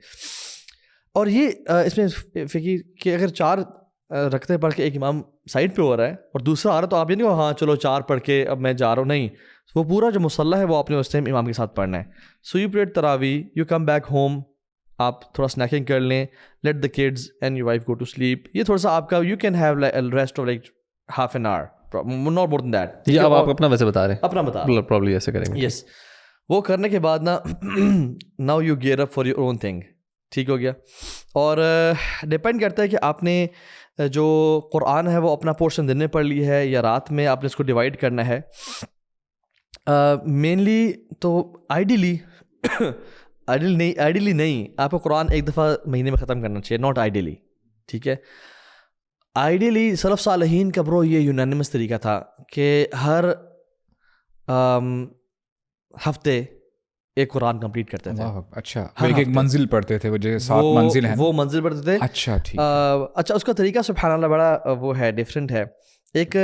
اور یہ اس میں فقیر کہ اگر 4 رکھتے پڑھ کے ایک امام سائڈ پہ ہو رہا ہے اور دوسرا آ رہا ہے تو آپ یہ نہیں کہو ہاں چلو 4 پڑھ کے اب میں جا رہا ہوں, نہیں. وہ پورا جو مصلی ہے وہ آپ نے اس ٹائم امام کے ساتھ پڑھنا ہے. سو یو پریڈ تراویح, یو کم بیک ہوم, آپ تھوڑا اسنیکنگ کر لیں, let the kids and your wife go to sleep. یہ تھوڑا سا آپ کا you can have rest of like half an hour, not more than that. یہ اب آپ اپنا ویسے بتا رہے ہیں, اپنا بتا رہے ہیں, پرابلی ایسے کریں گے. یس. وہ کرنے کے بعد نا now you gear up for your own thing, ٹھیک ہو گیا. اور ڈپینڈ کرتا ہے کہ آپ نے جو قرآن ہے وہ اپنا پورشن دن میں پڑھ لی ہے یا رات میں آپ نے اس کو ڈیوائڈ کرنا ہے. مینلی تو آئیڈیلی آئیڈیلی نہیں, آپ کو قرآن ایک دفعہ مہینے میں ختم کرنا چاہیے, ناٹ آئیڈیلی. ٹھیک ہے, آئیڈیلی سلف صالحین کا برو یہ یونانیمس طریقہ تھا کہ ہر ہفتے ایک قرآن کمپلیٹ کرتے تھے. اچھا, ایک منزل پڑھتے تھے, وہ جیسے 7 منزل ہیں, وہ منزل پڑھتے تھے. اچھا ٹھیک. اچھا, اس کا طریقہ سبحان اللہ بڑا وہ ہے, ڈفرینٹ ہے. ایک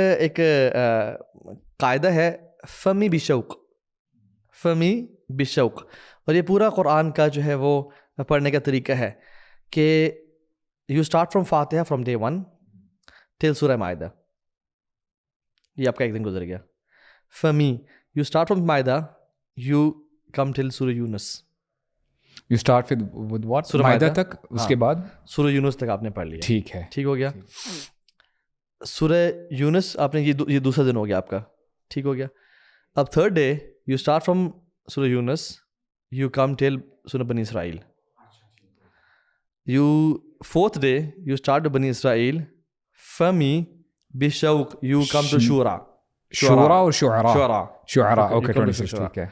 قاعدہ ہے فمی بشوق, فمی بشوق, اور یہ پورا قرآن کا جو ہے وہ پڑھنے کا طریقہ ہے کہ you start from Fatiha from day 1 till Surah Maidah. یہ آپ کا ایک دن گزر گیا. فمی, you start from Maidah, you come till Surah Yunus. You start with what, Maidah تک, اس کے بعد سورہ یونس تک آپ نے پڑھ لیا. ٹھیک ہے, ٹھیک ہو گیا. سورہ یونس آپ نے یہ دوسرا دن ہو گیا آپ کا, ٹھیک ہو گیا. اب third day you start from Surah Yunus, you come till Surah Bani Israil. You fourth day you start Bani Israil, فمی بشوق you come to شورا. شورا اور شعراء, اوکے 26, ٹھیک ہے.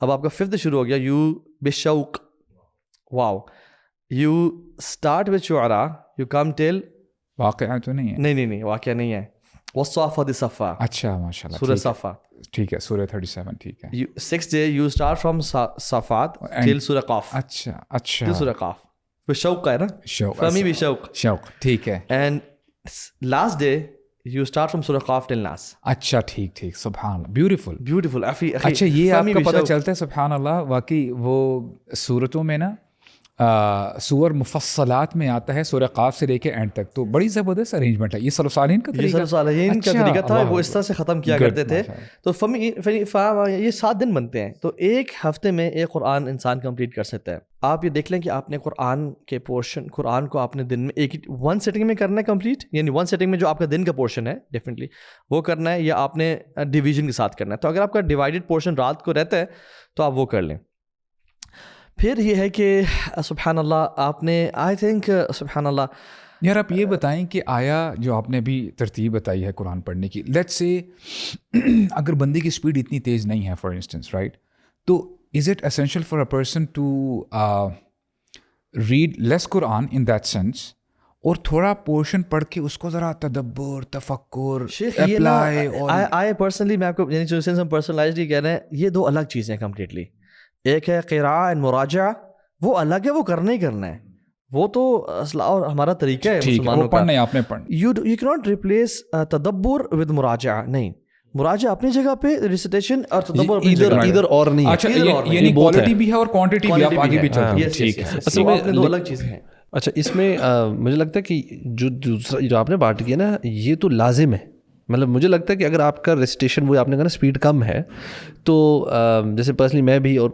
اب آپ کا ففتھ شروع ہو گیا, یو بشوق, wow, you start with Shuara, you come till, واقعہ تو نہیں ہے, نہیں واقعہ نہیں ہے, والصافات صفا. اچھا ماشاء اللہ, سورہ صفا, ٹھیک ہے, سورہ 37, ٹھیک ہے. Six day you start from صفات ٹل سورہ قاف. اچھا ٹل سورہ قاف, بشوق کا ہے نا, فمی بشوق, شوق, ٹھیک ہے. And last day you start from سورہ قاف ٹل ناس. اچھا ٹھیک, سبحان اللہ, بیوٹیفل. اچھا, یہ آپ کا پتہ چلتا ہے سبحان اللہ, واقعی وہ صورتوں میں نا سور مفصلات میں آتا ہے سورہ قاف سے لے کے اینڈ تک, تو بڑی زبردست ارینجمنٹ ہے. یہ سلف صالحین کا طریقہ تھا, وہ اس طرح سے ختم کیا کرتے تھے. تو یہ 7 دن بنتے ہیں, تو ایک ہفتے میں ایک قرآن انسان کمپلیٹ کر سکتا ہے. آپ یہ دیکھ لیں کہ آپ نے قرآن کے پورشن, قرآن کو آپ نے دن میں ایک 1 سیٹنگ میں کرنا ہے کمپلیٹ, یعنی 1 سیٹنگ میں جو آپ کا دن کا پورشن ہے ڈیفینیٹلی وہ کرنا ہے, یا آپ نے ڈویژن کے ساتھ کرنا ہے. تو اگر آپ کا ڈیوائڈیڈ پورشن رات کو رہتا ہے تو آپ وہ کر لیں. پھر یہ ہے کہ سبحان اللہ آپ نے آئی تھنک سبحان اللہ, یار آپ یہ بتائیں کہ آیا جو آپ نے ابھی ترتیب بتائی ہے قرآن پڑھنے کی, لیٹس سے اگر بندے کی اسپیڈ اتنی تیز نہیں ہے فار انسٹنس, رائٹ, تو is it essential for a person to read less قرآن ان دیٹ سینس, اور تھوڑا پورشن پڑھ کے اس کو ذرا تدبر, تفکر, اپلائی. آئی پرسنلی میں آپ کو یعنی جو سینس ہم پرسنلائزڈلی کہہ رہے ہیں, یہ 2 الگ چیزیں ہیں کمپلیٹلی. ایک ہے قراءہ اینڈ مراجعہ, وہ الگ ہے, وہ کرنا ہی کرنا ہے, وہ تو اور ہمارا طریقہ ہے مسلمانوں کا. پڑھنا آپ نے پڑھنا. یو کی ناٹ ریپلیس تدبر ود مراجعہ, نہیں, مراجعہ اپنی جگہ پہ, ریسیٹیشن اور تدبر اپنی جگہ پہ, ادھر اور نہیں. اچھا, یعنی کوالٹی بھی ہے اور کوانٹٹی بھی, آپ آگے بھی چلتے ہیں, ٹھیک ہے. اصل میں 2 الگ چیزیں ہیں. اچھا, اس میں مجھے لگتا ہے کہ جو دوسرا جو آپ نے بات کیا نا, یہ تو لازم ہے. مطلب مجھے لگتا ہے کہ اگر آپ کا ریسیٹیشن وہ آپ نے کہا نا اسپیڈ کم ہے, تو جیسے پرسنلی میں بھی اور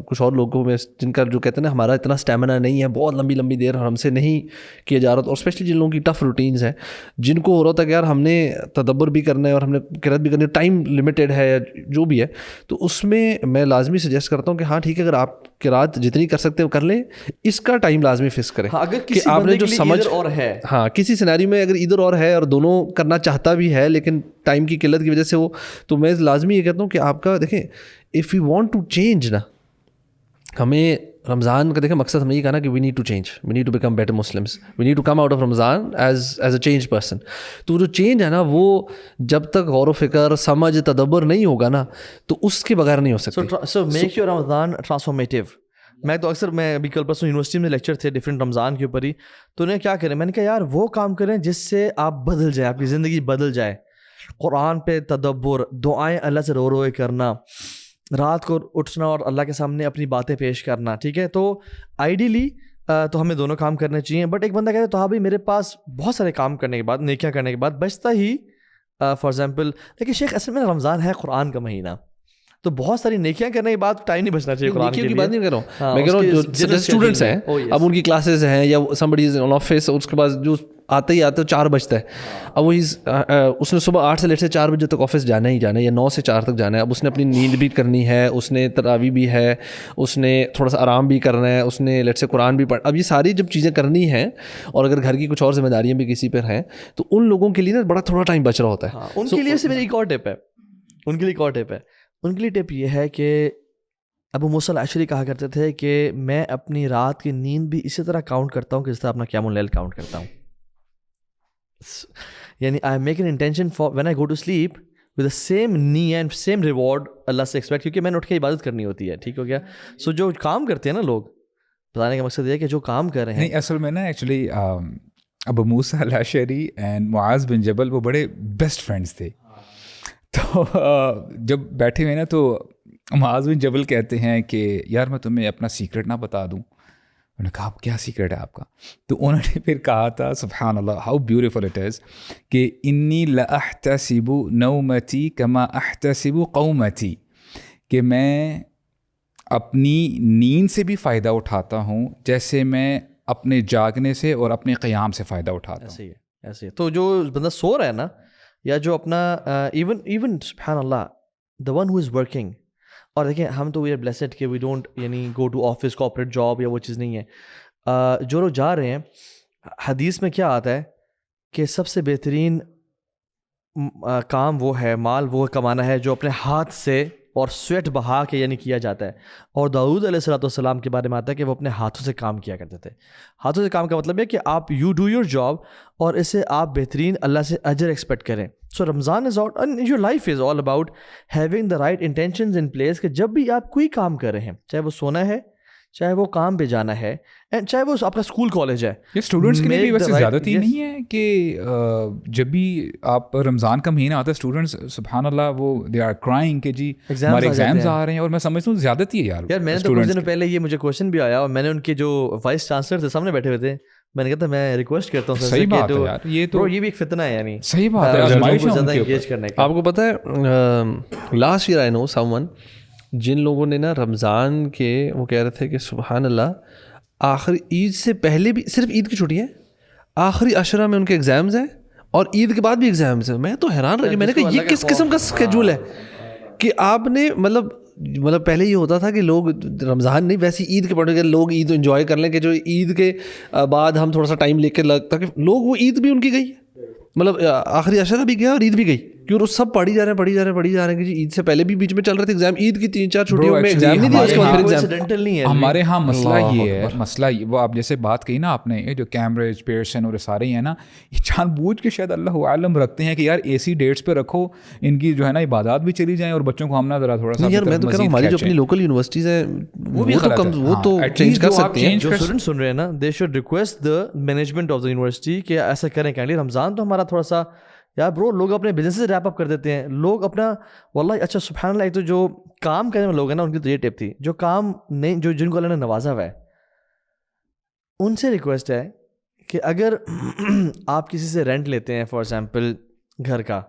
کچھ اور لوگوں میں جن کا جو کہتے ہیں نا ہمارا اتنا اسٹیمنا نہیں ہے, بہت لمبی دیر ہم سے نہیں کیا جا رہا, اور اسپیشلی جن لوگوں کی ٹف روٹینز ہیں, جن کو ہو رہا تھا کہ یار ہم نے تدبر بھی کرنا ہے اور ہم نے قرات بھی کرنی ہے, ٹائم لمیٹیڈ ہے یا جو بھی ہے, تو اس میں لازمی سجیسٹ کرتا ہوں کہ ہاں ٹھیک ہے, اگر آپ قرات جتنی کر سکتے ہو کر لیں, اس کا ٹائم لازمی فکس کریں. اگر کسی بندے کے لیے ادھر اور ہے, ہاں کسی سینیریو میں اگر ادھر اور ہے اور دونوں کرنا چاہتا بھی ہے لیکن ٹائم کی قلت کی وجہ سے وہ, تو میں لازمی یہ کہتا ہوں کہ آپ کا دیکھیں if you want to change نا, ہمیں رمضان کا دیکھیں مقصد ہم نے یہ کہا نا کہ we need to change, we need to become better Muslims, we need to come out of رمضان ایز اے چینج پرسن. تو جو چینج ہے نا, وہ جب تک غور و فکر, سمجھ, تدبر نہیں ہوگا نا, تو اس کے بغیر نہیں ہو سکتی. So make your Ramzan transformative. میں تو اکثر, میں ابھی کل پرسوں یونیورسٹی میں لیکچر تھے ڈفرینٹ رمضان کے اوپر ہی, تو انہیں کیا کریں, میں نے کہا یار وہ کام کریں جس سے آپ بدل جائیں, آپ کی زندگی بدل جائے. قرآن پہ تدبر, دعائیں اللہ سے رو روئے کرنا, رات کو اٹھنا اور اللہ کے سامنے اپنی باتیں پیش کرنا, ٹھیک ہے. تو آئیڈیلی تو ہمیں دونوں کام کرنے چاہیے. بٹ ایک بندہ کہتا ہے تو ہاں بھائی میرے پاس بہت سارے کام کرنے کے بعد, نیکیاں کرنے کے بعد بچتا ہی فار ایگزامپل, لیکن شیخ اصل میں رمضان ہے قرآن کا مہینہ, تو بہت ساری نیکیاں کرنے کے بعد ٹائم نہیں بچنا چاہیے قرآن کے لیے. بات نہیں کر رہا ہوں, میں کہہ رہا ہوں جو اسٹوڈنٹس ہیں, اب ان کی کلاسز ہیں یا somebody is on office, اس کے بعد جو آتے ہی 4 بجتا ہے, اب وہ اس نے صبح 8 سے لے کے 4 بجے تک آفس جانا ہی جانا ہے, یا 9 سے 4 تک جانا ہے. اب اس نے اپنی نیند بھی کرنی ہے, اس نے تراویح بھی ہے, اس نے تھوڑا سا آرام بھی کرنا ہے, اس نے لیٹ سے قرآن بھی پڑھ. اب یہ ساری جب چیزیں کرنی ہیں, اور اگر گھر کی کچھ اور ذمہ داریاں بھی کسی پر ہیں, تو ان لوگوں کے لیے نا بڑا تھوڑا ٹائم بچ رہا ہوتا ہے. ان کے لیے سے میری ایک اور ٹپ ہے, ان کے لیے ایک اور ٹپ ہے. ان کے لیے ٹپ یہ ہے کہ ابو موسیٰ الاشعری کہا کرتے تھے کہ میں اپنی رات کی نیند بھی اسی طرح کاؤنٹ کرتا ہوں کہ جس طرح اپنا قیام اللیل کاؤنٹ کرتا ہوں. یعنی I make an intention for when I go to sleep with the same نی اینڈ سیم ریوارڈ اللہ سے ایکسپیکٹ, کیونکہ میں نے اٹھ کے عبادت کرنی ہوتی ہے. ٹھیک ہو گیا. سو جو کام کرتے ہیں نا لوگ, بتانے کا مقصد یہ ہے کہ جو کام کر رہے ہیں, نہیں اصل میں نا ایکچولی ابو موسیٰ الاشعری اینڈ معاذ بن جبل وہ بڑے بیسٹ فرینڈس تھے. تو جب بیٹھے ہوئے نا تو معاذ بن جبل کہتے ہیں کہ یار میں تمہیں اپنا سیکرٹ نہ بتا دوں. انہوں نے کہا اب کیا سیکرٹ ہے آپ کا؟ تو انہوں نے پھر کہا تھا سبحان اللہ ہاؤ بیوٹیفل اٹ از کہ انی لاحتسب نومتی کما احتسب قومتی, کہ میں اپنی نیند سے بھی فائدہ اٹھاتا ہوں جیسے میں اپنے جاگنے سے اور اپنے قیام سے فائدہ اٹھاتا ہوں. ایسے ہی ہے, ایسے ہی. تو جو بندہ سو رہا ہے نا, یا جو اپنا ایون سبحان اللہ the one who is working, اور دیکھیں ہم تو وی آر بلیسڈ کہ وی ڈونٹ یعنی go to office corporate job یا وہ چیز نہیں ہے. جو لوگ جا رہے ہیں, حدیث میں کیا آتا ہے کہ سب سے بہترین کام وہ ہے, مال وہ کمانا ہے جو اپنے ہاتھ سے اور سویٹ بہا کے یعنی کیا جاتا ہے. اور داؤد علیہ السلام کے بارے میں آتا ہے کہ وہ اپنے ہاتھوں سے کام کیا کرتے تھے. ہاتھوں سے کام کا مطلب ہے کہ آپ یو ڈو یور جاب اور اسے آپ بہترین اللہ سے اجر ایکسپیکٹ کریں. So Ramadan is out and your life is all about having the right intentions in place, کہ جب بھی آپ کوئی کام کر رہے ہیں, چاہے وہ سونا ہے, چاہے وہ کام پہ جانا ہے, اینڈ چاہے وہ آپ کا اسکول کالج ہے. یہ اسٹوڈنٹس کے لیے بھی ویسے زیادتی نہیں ہے کہ جب بھی آپ رمضان کا مہینہ آتا ہے اسٹوڈنٹس سبحان اللہ وہ دے آر کرائنگ کہ جی ہمارے ایگزامز آ رہے ہیں, اور میں سمجھتا ہوں زیادتی ہے یار. میں نے تو کچھ دنوں پہلے یہ مجھے کوشچن بھی آیا, اور میں نے ان کے جو وائس چانسلر تھے سامنے بیٹھے ہوئے تھے, میں نے کہا تھا میں ریکویسٹ کرتا ہوں سر, صحیح بات ہے یار, یہ تو یہ بھی ایک فتنہ ہے, یعنی صحیح بات ہے آزمائش ہے ان کے اوپر. آپ کو پتہ ہے last year I know some one جن لوگوں نے نا رمضان کے وہ کہہ رہے تھے کہ سبحان اللہ آخری عید سے پہلے بھی صرف عید کی چھٹی ہے, آخری عشرہ میں ان کے ایگزامز ہیں اور عید کے بعد بھی ایگزامز ہیں. میں تو حیران رہ گیا, میں نے کہا یہ کس قسم کا اسکیجول ہے کہ آپ نے مطلب پہلے یہ ہوتا تھا کہ لوگ رمضان نہیں ویسے عید کے پڑھنے کے لوگ عید انجوائے کر لیں کہ جو عید کے بعد ہم تھوڑا سا ٹائم لے کے لگتا کہ لوگ وہ عید بھی ان کی گئی, مطلب آخری عشرہ بھی گیا اور عید بھی گئی, کیوں سب پڑھی جا رہے ہیں کہ جی عید سے پہلے بھی بیچ میں چل رہے تھے ایگزام, عید کی 3-4 چھٹیوں میں ایگزام نہیں دیا, اس کے بعد ایکسیڈنٹل نہیں ہے. ہمارے ہاں مسئلہ یہ ہے, مسئلہ وہ آپ جیسے بات کہی نا آپ نے, یہ جو کیمبرج پیئرسن اور سارے ہیں نا, یہ جان بوجھ کے شاید اللہ عالم رکھتے ہیں کہ یار ایسی ڈیٹس پہ رکھو, ان کی جو ہے نا عبادات بھی چلی جائیں اور بچوں کو ہم نا ذرا تھوڑا سا. یار میں تو کہہ رہا ہوں ہماری جو اپنی لوکل یونیورسٹیز ہیں وہ تو چینج کر سکتے ہیں. جو اسٹوڈنٹ سن رہے ہیں نا, they should request the management of the university کہ ایسا کریں. کہ رمضان تو ہمارا تھوڑا سا یار برو لوگ اپنے بزنس سے ریپ اپ کر دیتے ہیں, لوگ اپنا واللہ اچھا سبحان اللہ. ایک تو جو کام کرنے والے لوگ ہیں نا ان کی تو یہ ٹپ تھی, جو کام نہیں جو جن کو اللہ نے نوازا ہوا ہے ان سے ریکویسٹ ہے کہ اگر آپ کسی سے رینٹ لیتے ہیں فار ایگزامپل گھر کا,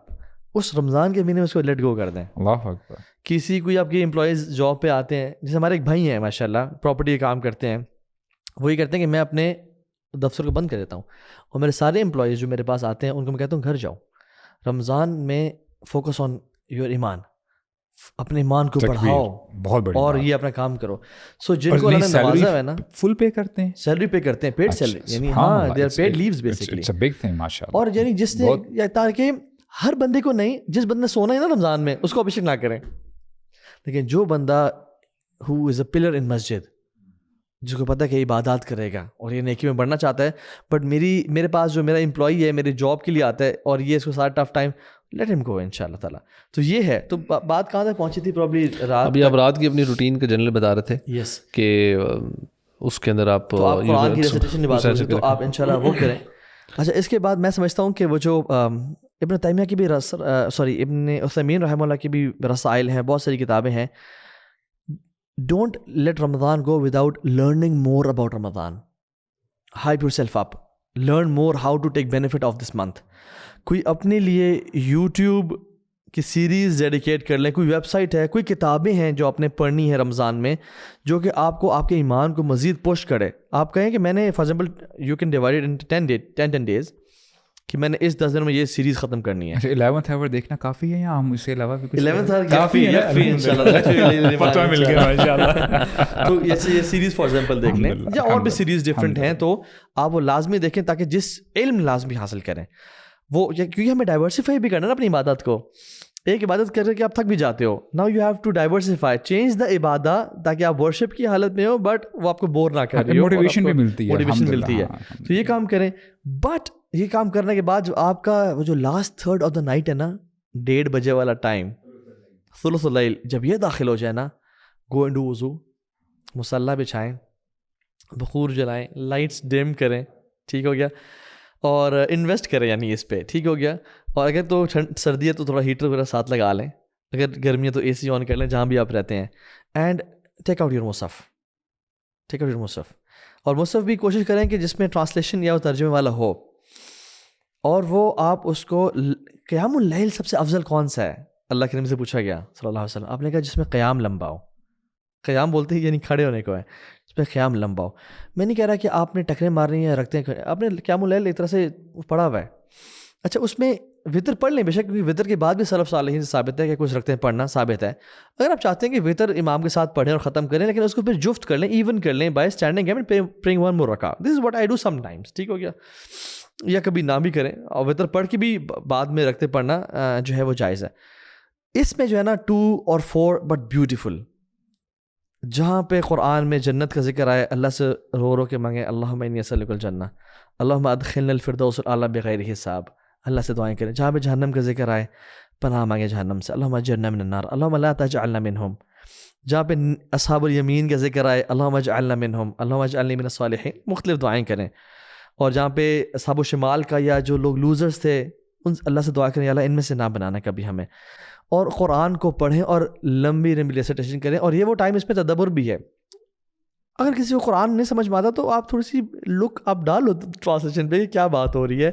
اس رمضان کے مہینے میں اس کو لیٹ گو کر دیں. اللہ اکبر. کسی کوئی آپ کے امپلائیز جاب پہ آتے ہیں, جیسے ہمارے ایک بھائی ہیں ماشاء اللہ پراپرٹی کا کام کرتے ہیں, وہی کرتے ہیں کہ میں اپنے دفتر کو بند کر دیتا ہوں اور میرے سارے امپلائیز جو میرے پاس آتے ہیں ان کو میں کہتا ہوں گھر جاؤ, رمضان میں فوکس آن یور ایمان, اپنے ایمان کو بڑھاؤ بہت بڑی اور یہ اپنا کام کرو. سو جن کو اللہ نے نوازا ہے نا فل پے کرتے ہیں, سیلری پے کرتے ہیں, پیڈ سیلری, یعنی ہاں they are paid leaves basically. It's a big thing ماشاءاللہ. اور یعنی جس نے تاکہ ہر بندے کو نہیں, جس بندے نے سونا ہے نا رمضان میں اس کو اپریشیٹ نہ کریں, لیکن جو بندہ ہو از اے پلر ان مسجد, جس کو پتہ ہے کہ عبادات کرے گا اور یہ نیکی میں بڑھنا چاہتا ہے, بٹ میرے پاس جو میرا امپلائی ہے میرے جاب کے لیے آتا ہے اور یہ اس کو سارا ٹف ٹائم, لیٹ ہم گو ان شاء اللہ تعالیٰ. تو یہ ہے. تو بات کہاں تک پہنچی تھی؟ پرابلی رات. ابھی آپ رات کی اپنی روٹین کا جنرل بتا رہے تھے. یس. کہ اس کے اندر آپ قرآن کی ریسیٹیشن کی بات ہوئی تو آپ ان شاء اللہ وہ کریں. اچھا اس کے بعد میں سمجھتا ہوں کہ وہ جو ابن تیمیہ کی بھی ابن عثیمین رحمہ اللہ کی بھی رسائل ہیں, بہت ساری کتابیں ہیں. Don't let Ramadan go without learning more about Ramadan. Hype yourself up. Learn more how to take benefit of this month. کوئی اپنے لیے YouTube کی سیریز ڈیڈیکیٹ کر لیں, کوئی ویب سائٹ ہے, کوئی کتابیں ہیں جو آپ نے پڑھنی ہے رمضان میں جو کہ آپ کو آپ کے ایمان کو مزید پش کرے. آپ کہیں کہ میں نے for example you can divide in 10 days کہ میں نے اس 10 دنوں میں یہ سیریز ختم کرنی ہے. 11th hour دیکھنا کافی ہے یا ہم اس سے علاوہ بھی کچھ؟ 11th hour کافی ہے انشاءاللہ. فتویٰ مل گیا ماشاءاللہ. تو یہ سیریز فار ایگزامپل دیکھ لیں, یا اور بھی سیریز ڈفرینٹ ہیں, تو آپ وہ لازمی دیکھیں تاکہ جس علم لازمی حاصل کریں وہ, کیونکہ ہمیں ڈائیورسیفائی بھی کرنا ہے اپنی عبادت کو. ایک عبادت کر کے آپ تھک بھی جاتے ہو. Now you have to diversify, change the عبادت تاکہ آپ ورشپ کی حالت میں ہو بٹ وہ آپ کو بور نہ کر رہی ہو, موٹیویشن بھی ملتی ہے, موٹیویشن ملتی ہے. تو یہ کام کریں. بٹ یہ کام کرنے کے بعد جو آپ کا وہ جو last third of the night ہے نا, 1:30 بجے والا ٹائم, ثلث اللیل, جب یہ داخل ہو جائے نا, گو اینڈ ڈو وضو, مصلی بچھائیں, بخور جلائیں, لائٹس ڈیم کریں, ٹھیک ہو گیا, اور انویسٹ کریں یعنی اس پہ, ٹھیک ہو گیا. اور اگر تو سردی ہے تو تھوڑا ہیٹر وغیرہ ساتھ لگا لیں, اگر گرمی ہے تو اے سی آن کر لیں جہاں بھی آپ رہتے ہیں. And take out your Mushaf, take out your مصحف, اور مصحف بھی کوشش کریں کہ جس میں ٹرانسلیشن یا ترجمے والا ہو, اور وہ آپ اس کو, قیام اللیل سب سے افضل کون سا ہے؟ اللہ کے نبی سے پوچھا گیا صلی اللہ علیہ وسلم, آپ نے کہا جس میں قیام لمبا ہو. قیام بولتے ہیں یعنی کھڑے ہونے کو ہے, اس پہ قیام لمبا ہو. میں نہیں کہہ رہا کہ آپ نے ٹکریں مارنی ہیں رکھتے ہیں, آپ نے قیام اللیل ایک طرح سے پڑھا ہوا ہے. اچھا اس میں وطر پڑھ لیں بے شک, کیونکہ وطر کے بعد بھی سلف صالحین سے ثابت ہے کہ کچھ رکھتے ہیں پڑھنا ثابت ہے. اگر آپ چاہتے ہیں کہ وطر امام کے ساتھ پڑھیں اور ختم کریں, لیکن اس کو پھر جفت کر لیں, ایون کر لیں by standing and praying one more رکعہ. This is what I do sometimes, ٹھیک ہو گیا, یا کبھی نہ بھی کریں, اور وطر پڑھ کے بھی بعد میں رکھتے پڑھنا جو ہے وہ جائز ہے. اس میں جو ہے نا 2 اور 4 بٹ بیوٹیفل, جہاں پہ قرآن میں جنت کا ذکر آئے, اللہ سے رو رو کے مانگیں اللہم انی اسألک الجنہ, اللہم ادخلنا الفردوس الاعلی بغیر حساب, اللہ سے دعائیں کریں. جہاں پہ جہنم کا ذکر آئے پناہ مانگے جہنم سے, اللہم اجرنا من النار, اللہم لا تجعلنا منہم. جہاں پہ اصحاب الیمین کا ذکر آئے اللہم اجعلنا منہم, اللہم اجعلنی من الصالحین, مختلف دعائیں کریں. اور جہاں پہ اصحاب الشمال کا یا جو لوگ لوزرز تھے ان اللہ سے دعا کریں, اللہ ان میں سے نہ بنانا کبھی ہمیں. اور قرآن کو پڑھیں اور لمبی لمبی ریسیٹیشن کریں, اور یہ وہ ٹائم اس پہ تدبر بھی ہے. اگر کسی کو قرآن نہیں سمجھ میں آتا تو آپ تھوڑی سی لک آپ ڈالو ٹرانسلیشن پہ کیا بات ہو رہی ہے,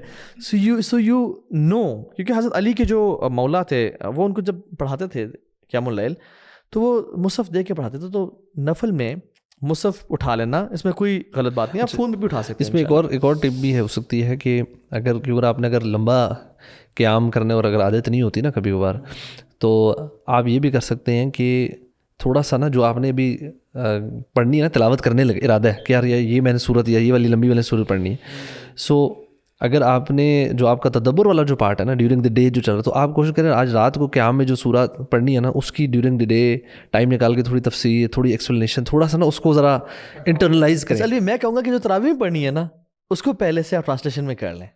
سو یو نو. کیونکہ حضرت علی کے جو مولا تھے وہ ان کو جب پڑھاتے تھے قیام اللیل تو وہ مصحف دے کے پڑھاتے تھے, تو نفل میں مصحف اٹھا لینا, اس میں کوئی غلط بات نہیں, آپ فون میں بھی اٹھا سکتے ہیں. اس میں ایک اور ٹپ بھی ہے ہو سکتی ہے کہ اگر آپ نے اگر لمبا قیام کرنے اور اگر عادت نہیں ہوتی نا کبھی کبھار, تو آپ یہ بھی کر سکتے ہیں کہ تھوڑا سا نا جو آپ نے بھی پڑھنی ہے نا تلاوت کرنے لگے, ارادہ ہے کہ یار یہ میں نے صورت یا یہ والی لمبی والی صورت پڑھنی ہے. سو اگر آپ نے جو آپ کا تدبر والا جو پارٹ ہے نا ڈیورنگ دا ڈے جو چل رہا ہے, تو آپ کوشش کریں آج رات کو قیام میں جو سورت پڑھنی ہے نا اس کی ڈیورنگ دا ڈے ٹائم نکال کے تھوڑی تفسیر, تھوڑی ایکسپلینیشن, تھوڑا سا نا اس کو ذرا انٹرنلائز کریں. چلیے میں کہوں گا کہ جو تراویح پڑھنی ہے نا اس کو پہلے سے آپ ٹرانسلیشن میں کر لیں,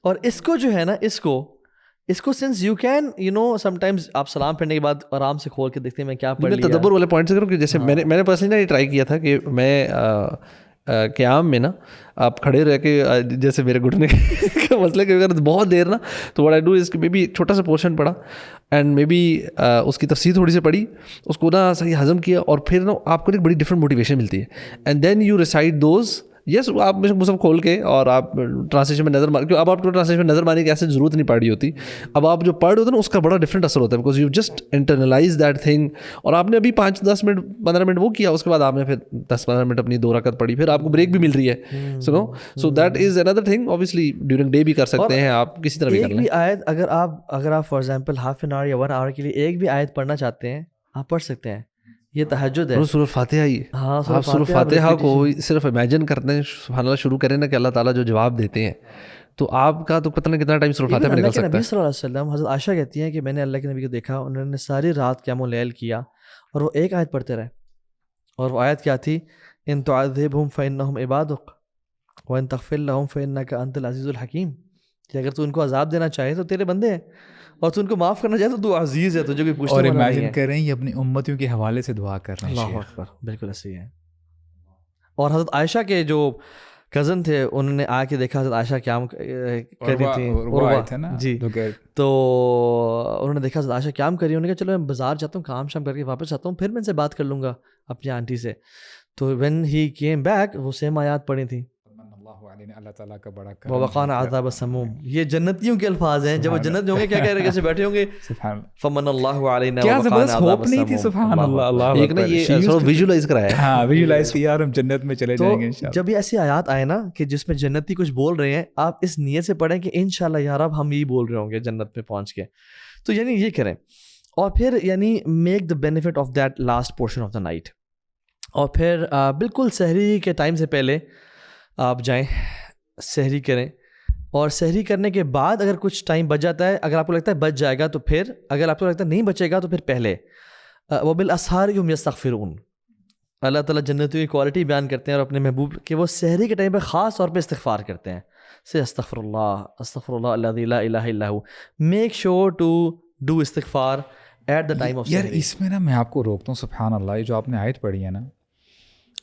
اور اس کو جو ہے نا اس کو sense you can you know sometimes آپ سلام پڑھنے کے بعد آرام سے کھول کے دیکھتے ہیں میں کیا پڑھ لیا. تدبر والے پوائنٹ سے کروں کہ جیسے میں نے پرسنلی نا یہ ٹرائی کیا تھا کہ میں قیام میں نا آپ کھڑے رہ کے, جیسے میرے گھٹنے کا مسئلہ کہ اگر بہت دیر نا تو واٹ آئی ڈو از کہ مے بی چھوٹا سا پورشن پڑھا اینڈ مے بی اس کی تفسیر تھوڑی سی پڑھی, اس کو نا صحیح ہضم کیا, اور پھر نا آپ کو ایک بڑی ڈفرنٹ موٹیویشن ملتی ہے. And then you recite those, yes آپ مصحف کھول کے اور آپ ٹرانسلیشن میں نظر مار, کیوں اب آپ کو ٹرانسلیشن میں نظر مارنے کی ایسے ضرورت نہیں پڑ رہی ہوتی. اب آپ جو پڑھ ہوتے ہیں نا اس کا بڑا ڈفرنٹ اثر ہوتا ہے, because you just internalize that thing. اور آپ نے ابھی 5-10 منٹ 15 منٹ وہ کیا, اس کے بعد آپ نے پھر 10-15 منٹ اپنی 2 رکعت پڑھی, پھر آپ کو بریک بھی مل رہی ہے. So that is another thing. Obviously during day بھی کر سکتے ہیں آپ, کسی طرح بھی کر لیں. ایک بھی آیت اگر آپ for example half an hour یا 1 آور کے لیے ایک بھی آیت پڑھنا چاہتے ہیں آپ پڑھ سکتے ہیں. یہ تہجد ہے, سورۃ فاتحہ ہی. آپ سورۃ فاتحہ کو صرف امیجن کرتے ہیں سبحان اللہ شروع کریں نا کہ اللہ تعالیٰ جو جواب دیتے ہیں, تو آپ کا تو پتہ نہیں کتنا ٹائم سورۃ فاتحہ میں نکل سکتا ہے. نبی صلی اللہ علیہ وسلم حضرت عائشہ کہتی ہیں کہ میں نے اللہ کے نبی کو دیکھا, انہوں نے ساری رات قیام اللیل کیا اور وہ ایک آیت پڑھتے رہے, اور وہ آیت کیا تھی, ان تعذبہم فانہم عبادک وان تغفر لہم فانک انت العزیز الحکیم, کہ اگر تو ان کو عذاب دینا چاہے تو تیرے بندے ہیں, اور تو ان کو معاف کرنا چاہے تو تو عزیز ہے, تجھے کوئی پوچھنے والا نہیں ہے. اور امیجن کریں یہ اپنی امتیوں کے حوالے سے دعا کر رہے ہیں. اللہ اکبر, بالکل ایسے ہی ہے. اور حضرت عائشہ کے جو کزن تھے انہوں نے آ کے دیکھا حضرت عائشہ قیام کر رہی تھیں جی, تو انہوں نے دیکھا حضرت عائشہ قیام کر رہی, انہوں نے کہا چلو میں بازار جاتا ہوں, کام شام کر کے واپس آتا ہوں, پھر میں ان سے بات کر لوں گا اپنی آنٹی سے. تو وین ہی کیم بیک وہ سیم آیات پڑھی تھیں, اللہ تعالیٰ کا بڑا کرم, ووقانا عذاب السموم. یہ جنتیوں کے الفاظ ہیں, جب وہ جنت میں ہوں گے کیا کہہ رہے کیسے بیٹھے ہوں گے, فمن اللہ علینا کیا ووقانا زبردست عذاب ہوپ نہیں تھی. سبحان اللہ, اللہ ایک نا یہ تھوڑا ویژوائز کرایا, ہاں ویژوائز کیا یار ہم جنت میں چلے جائیں گے انشاءاللہ. جب یہ ایسی آیات آئے نا کہ جس میں جنتی کچھ بول رہے ہیں, آپ اس نیت سے پڑھیں کہ انشاءاللہ یا رب ہم یہی بول رہے ہوں گے جنت میں پہنچ کے, تو یعنی یہ کریں. اور پھر یعنی make the benefit of that last portion of the night. اور پھر بالکل سحری کے ٹائم سے پہلے آپ جائیں, سحری کریں, اور سحری کرنے کے بعد اگر کچھ ٹائم بچ جاتا ہے, اگر آپ کو لگتا ہے بچ جائے گا تو پھر, اگر آپ کو لگتا ہے نہیں بچے گا تو پھر پہلے وبالاسحار هم یستغفرون. اللہ تعالیٰ جنتیوں کی کوالٹی بیان کرتے ہیں اور اپنے محبوب کہ وہ سحری کے ٹائم پہ خاص طور پہ استغفار کرتے ہیں. سے استغفر اللہ الذی لا الہ الا هو. میک شیور ٹو ڈو استغفار ایٹ دا ٹائم آف یار سحری. اس میں نا میں آپ کو روکتا ہوں, سبحان اللہ, یہ جو آپ نے آیت پڑھی ہے نا,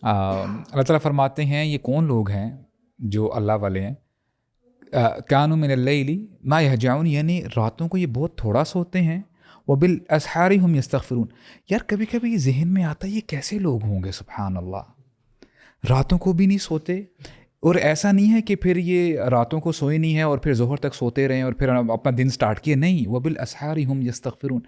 اللہ تعالیٰ فرماتے ہیں یہ کون لوگ ہیں جو اللہ والے ہیں, کانوا من اللیل ما یہجعون, یعنی راتوں کو یہ بہت تھوڑا سوتے ہیں, وبالاسحار هم یستغفرون. یار کبھی کبھی یہ ذہن میں آتا ہے یہ کیسے لوگ ہوں گے, سبحان اللہ, راتوں کو بھی نہیں سوتے, اور ایسا نہیں ہے کہ پھر یہ راتوں کو سوئے نہیں ہیں اور پھر ظہر تک سوتے رہیں اور پھر اپنا دن سٹارٹ کیے, نہیں, وبالاسحار هم یستغفرون,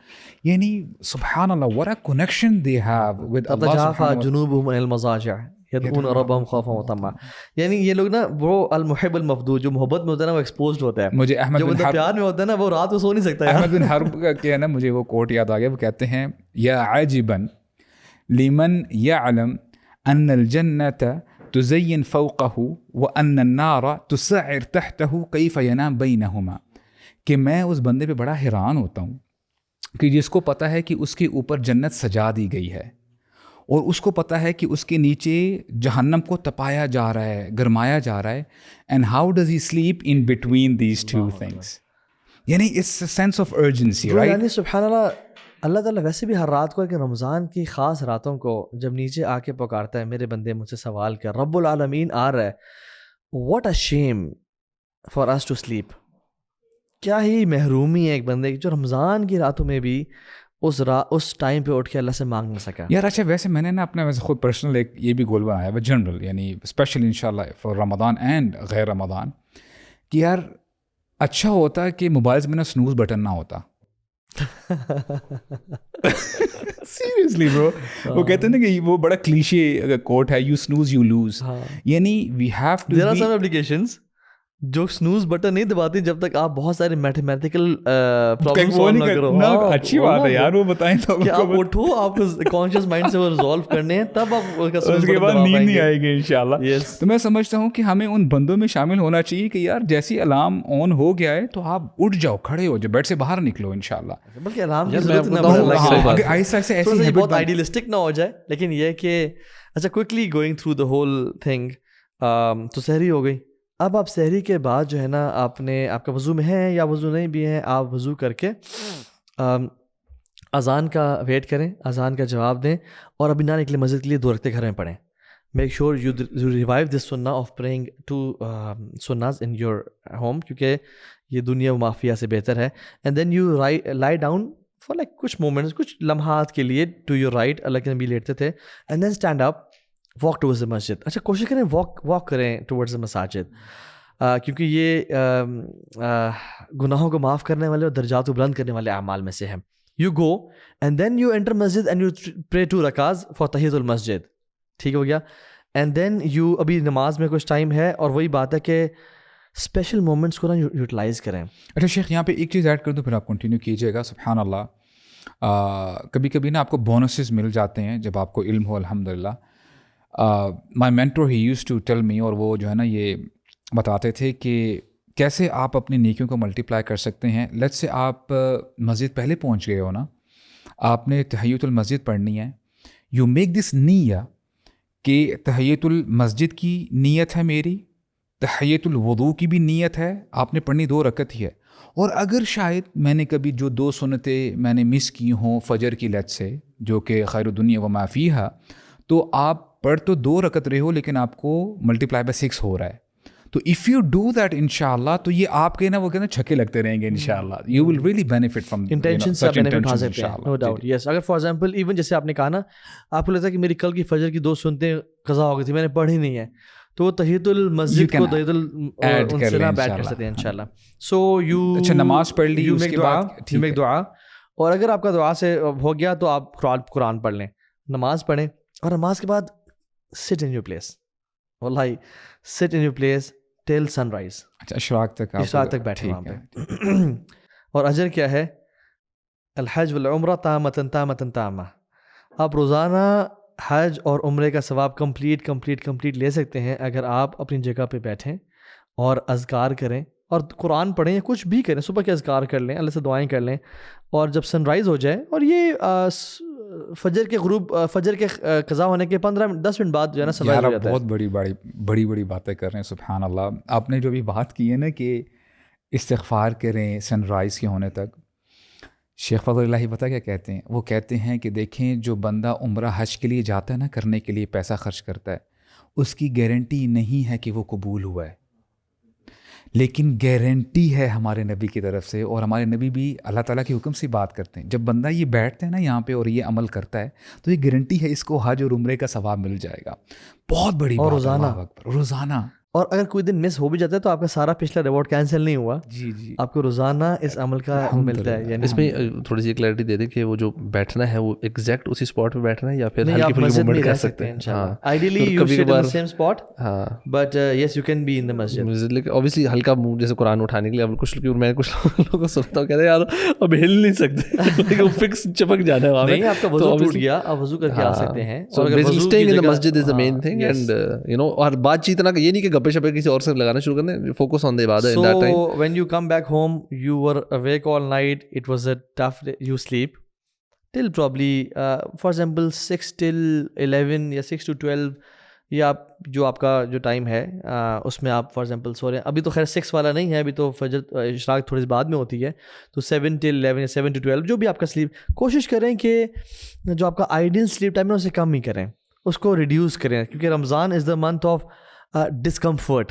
یعنی سبحان اللہ what a connection they have with Allah تتجافى subhanahu wa جنوبهم عن المضاجع يدعون ربهم خوفا وطمعا. یعنی یہ لوگ نا وہ المحب المفدود, جو محبت میں ہوتا ہے نا وہ ایکسپوزڈ ہوتا ہے, مجھے احمد جو بن بندہ حرب پیار میں ہوتا ہے نا وہ رات کو سو نہیں سکتا احمد بن حرب کا کیا ہے نا, مجھے وہ کوٹ یاد آ گیا, وہ کہتے ہیں یا عجبا لمن يعلم ان الجنة تزین فوقه وان النار تسعر تحته كيف ينام بينهما, کہ میں اس بندے پہ بڑا حیران ہوتا ہوں کہ جس کو پتہ ہے کہ اس کے اوپر جنت سجا دی گئی ہے اور اس کو پتہ ہے کہ اس کے نیچے جہنم کو تپایا جا رہا ہے, گرمایا جا رہا ہے, and how does he sleep in between these two things. یعنی it's a sense of urgency, right. یعنی سبحان اللہ, اللہ تعالیٰ ویسے بھی ہر رات کو کہ رمضان کی خاص راتوں کو جب نیچے آ کے پکارتا ہے, میرے بندے مجھ سے سوال کر, رب العالمین آ رہا ہے, what a shame for us to sleep. کیا ہی محرومی ہے ایک بندے کی جو رمضان کی راتوں میں بھی اس ٹائم پہ اٹھ کے اللہ سے مانگ نہ سکا. یار اچھا, ویسے میں نے نا اپنا ویسے خود پرسنل ایک یہ بھی گول بنایا ہے جنرل, یعنی اسپیشلی انشاءاللہ فار رمضان اینڈ غیر رمضان, کہ یار اچھا ہوتا ہے کہ موبائلز میں نا سنوز بٹن نہ ہوتا. سیریسلی برو, وہ کہتے ہیں نا کہ وہ بڑا کلیشے کوٹ ہے, یو سنوز یو لوز, یعنی we have to, there are some applications جو سنوز بٹن نہیں دباتی جب تک آپ بہت سارے میتھمیٹیکل پرابلم سالو نہ کرو. اچھی بات ہے یار, وہ بتائیں تو کہ آپ اٹھو, آپ کو کانشیس مائنڈ سے وہ ریزالو کرنے ہیں, تب آپ اس کے بعد نیند نہیں آئے گی انشاءاللہ. Yes. تو میں سمجھتا ہوں کہ ہمیں ان بندوں میں شامل ہونا چاہیے کہ یار جیسی الارم آن ہو گیا ہے تو آپ اٹھ جاؤ, کھڑے ہو جاؤ, بیڈ سے باہر نکلو انشاءاللہ. بلکہ الارم کی ضرورت نہ پڑے, آہستہ آہستہ ایسی بہت آئیڈیلسٹک نہ ہو جائے, لیکن یہ کہ اچھا quickly going through the whole thing. تو سحری ہو گئی. اب آپ سحری کے بعد جو ہے نا آپ کا وضو میں ہے یا وضو نہیں بھی ہے, آپ وضو کر کے اذان کا ویٹ کریں, اذان کا جواب دیں, اور ابھی نہ نکلے مسجد کے لیے 2 رکعتیں گھر میں پڑھیں. Make sure you revive this سنہ آف پریئنگ 2 سناز ان یور ہوم, کیونکہ یہ دنیا و مافیہ سے بہتر ہے. And then you lie down for like کچھ مومنٹس, کچھ لمحات کے لیے ٹو یور رائٹ, اللہ کے نبی لیٹتے تھے, and then stand up, walk towards the مسجد. اچھا کوشش کریں واک کریں ٹورڈز دا مساجد, کیونکہ یہ گناہوں کو معاف کرنے والے اور درجات کو بلند کرنے والے اعمال میں سے ہے. You go and then you enter مسجد اینڈ یو پرے 2 رکعات فار تحیۃ المسجد. ٹھیک ہو گیا. اینڈ دین یو, ابھی نماز میں کچھ ٹائم ہے, اور وہی بات ہے کہ اسپیشل مومنٹس کو نا یوٹیلائز کریں. اچھا شیخ, یہاں پہ ایک چیز ایڈ کر دوں, پھر آپ کنٹینیو کیجیے گا. سبحان اللہ, کبھی کبھی نا آپ کو بونسز مل جاتے ہیں جب آپ کو علم ہو, الحمدللہ. My mentor he used to tell me, اور وہ جو ہے نا یہ بتاتے تھے کہ کیسے آپ اپنی نیکیوں کو ملٹیپلائی کر سکتے ہیں. لیٹ سے آپ مسجد پہلے پہنچ گئے ہو نا, آپ نے تحیۃ المسجد پڑھنی ہے. یو میک دس نیہ کہ تحیۃ المسجد کی نیت ہے میری, تحیۃ الوضو کی بھی نیت ہے, آپ نے پڑھنی 2 رکعت ہی ہے. اور اگر شاید میں نے کبھی جو 2 سنتیں میں نے مس کی ہوں فجر کی لت سے, جو کہ خیر الدنیا و ما فیہا, تو آپ پڑھ تو 2 رکعت رہے ہو لیکن آپ کو ملٹیپلائی بائی 6 ہو رہا ہے. تو اف یو ڈو دیٹ انشاءاللہ, تو یہ آپ کے نا وہ کہنا چھکے لگتے رہیں گے انشاءاللہ. You will really benefit from intention سے بینیفٹ اٹھا سکتے ہیں, نو ڈاؤٹ. یس, اگر فار ایگزامپل ایون جیسے آپ نے کہا نا, آپ کو لگتا ہے کہ میری کل کی فجر کی 2 سنتیں قضا ہو گئی تھی, میں نے پڑھی نہیں ہے, تو وہ تحیۃ المسجد کو تحیۃ الانسنا بیٹ کر سکتے ہیں انشاءاللہ. سو یو اچھا نماز پڑھ لی, اس کے بعد یو میک دعا, اور اگر آپ کا دعا سے ہو گیا تو آپ قرآن پڑھ لیں, نماز پڑھیں, اور نماز کے بعد sit in your place, واللہ sit in your place till sunrise. اچھا اشراق تک بیٹھے وہاں پہ. اور اجر کیا ہے, الحج والعمرہ تامۃ تامۃ تامہ. آپ روزانہ حج اور عمرے کا ثواب کمپلیٹ لے سکتے ہیں اگر آپ اپنی جگہ پہ بیٹھیں اور اذکار کریں, اور قرآن پڑھیں یا کچھ بھی کریں, صبح کے اذکار کر لیں, اللہ سے دعائیں کر لیں, اور جب سن رائز ہو جائے, اور یہ فجر کے غروب, فجر کے قضا ہونے کے 15-10 منٹ بعد جو ہے نا سن رائز ہو جاتا ہے. بہت بڑی باتیں کر رہے ہیں, سبحان اللہ. آپ نے جو بھی بات کی ہے نا کہ استغفار کریں سن رائز کے ہونے تک, شیخ فضل اللہ پتہ کیا کہتے ہیں؟ وہ کہتے ہیں کہ دیکھیں جو بندہ عمرہ حج کے لیے جاتا ہے نا, کرنے کے لیے پیسہ خرچ کرتا ہے, اس کی گارنٹی نہیں ہے کہ وہ قبول ہوا ہے, لیکن گارنٹی ہے ہمارے نبی کی طرف سے, اور ہمارے نبی بھی اللہ تعالیٰ کے حکم سے بات کرتے ہیں. جب بندہ یہ بیٹھتے ہیں نا یہاں پہ اور یہ عمل کرتا ہے تو یہ گارنٹی ہے اس کو حج اور عمرے کا ثواب مل جائے گا. بہت بڑی اور بات, اللہ اکبر, روزانہ. اور اگر کوئی دن مس ہو بھی جاتا ہے تو آپ کا سارا پچھلا ریوارڈ کینسل نہیں ہوا, جی جی, آپ کو روزانہ اس عمل کا ملتا ہے. یعنی اس میں تھوڑی سی کلیئرٹی دے دیں کہ وہ جو بیٹھنا ہے وہ ایگزیکٹ اسی اسپاٹ پہ بیٹھنا ہے یا پھر ہلکی پھلکی موومنٹ کر سکتے ہیں. ہاں, ideally you should in the same spot, ہاں, but yes you can be in the مسجد. لیکن اوبیسلی ہلکا منہ جیسے قرآن اٹھانے کے لیے. اب میں کچھ لوگوں کو سنتا ہوں کہتے ہیں یار اب ہل نہیں سکتے, فکس چپک جانا ہے وہاں پہ. نہیں, آپ کا وضو ٹوٹ گیا, آپ وضو کر کے آ سکتے ہیں. اور اسٹیئنگ ان دی مسجد is the main thing, and you know, اور بات چیت نہ, یہ نہیں کہ گپے شپے کسی اور سے لگانا شروع کرنے, focus on the ibadah in that time. So when you come back home, you were awake all night, it was a tough day, you sleep till probably for example 6 till 11 یا 6 to 12, یا آپ جو آپ کا جو time ہے اس میں آپ فار ایگزامپل سو رہے ہیں. ابھی تو خیر 6 والا نہیں ہے, ابھی تو فجر اشراق تھوڑی سی بعد میں ہوتی ہے, تو 7 till 11 یا 7 to 12 جو بھی آپ کا سلیپ, کوشش کریں کہ جو آپ کا آئیڈیل سلیپ ٹائم ہے اسے کم ہی کریں, اس کو ریڈیوس کریں, کیونکہ رمضان از دا منتھ آف ڈسکمفرٹ.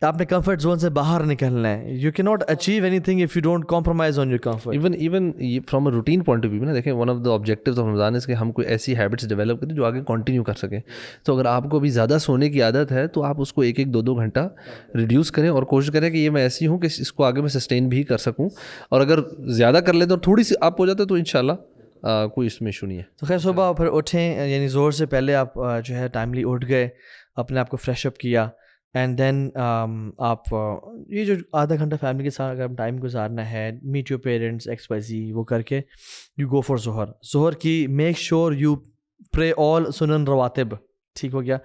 آپ نے کمفرٹ زون سے باہر نکلنا ہے. You can not achieve anything if you don't compromise on your comfort. Even from a routine point of view نا, دیکھیں one of the objectives of Ramadan ہے کہ ہم کوئی ایسی ہیبٹس ڈیولپ کریں جو آگے کنٹینیو کر سکیں. تو اگر آپ کو ابھی زیادہ سونے کی عادت ہے تو آپ اس کو 1-2 گھنٹہ ریڈیوس کریں, اور کوشش کریں کہ یہ میں ایسی ہوں کہ اس کو آگے میں سسٹین بھی کر سکوں. اور اگر زیادہ کر لیتے اور تھوڑی سی آپ ہو جاتا ہے تو انشاءاللہ کوئی اس میں ایشو نہیں ہے. تو خیر صبح پھر اٹھیں, یعنی زور سے پہلے آپ جو ہے ٹائملی اٹھ گئے, اپنے آپ کو فریش اپ کیا, اینڈ دین آپ یہ جو آدھا گھنٹہ فیملی کے ساتھ اگر ٹائم گزارنا ہے, میٹ یور پیرنٹس XYZ, وہ کر کے یو گو فار ظہر. ظہر کی میک شیور یو پرے آل سنن رواتب, ٹھیک ہو گیا,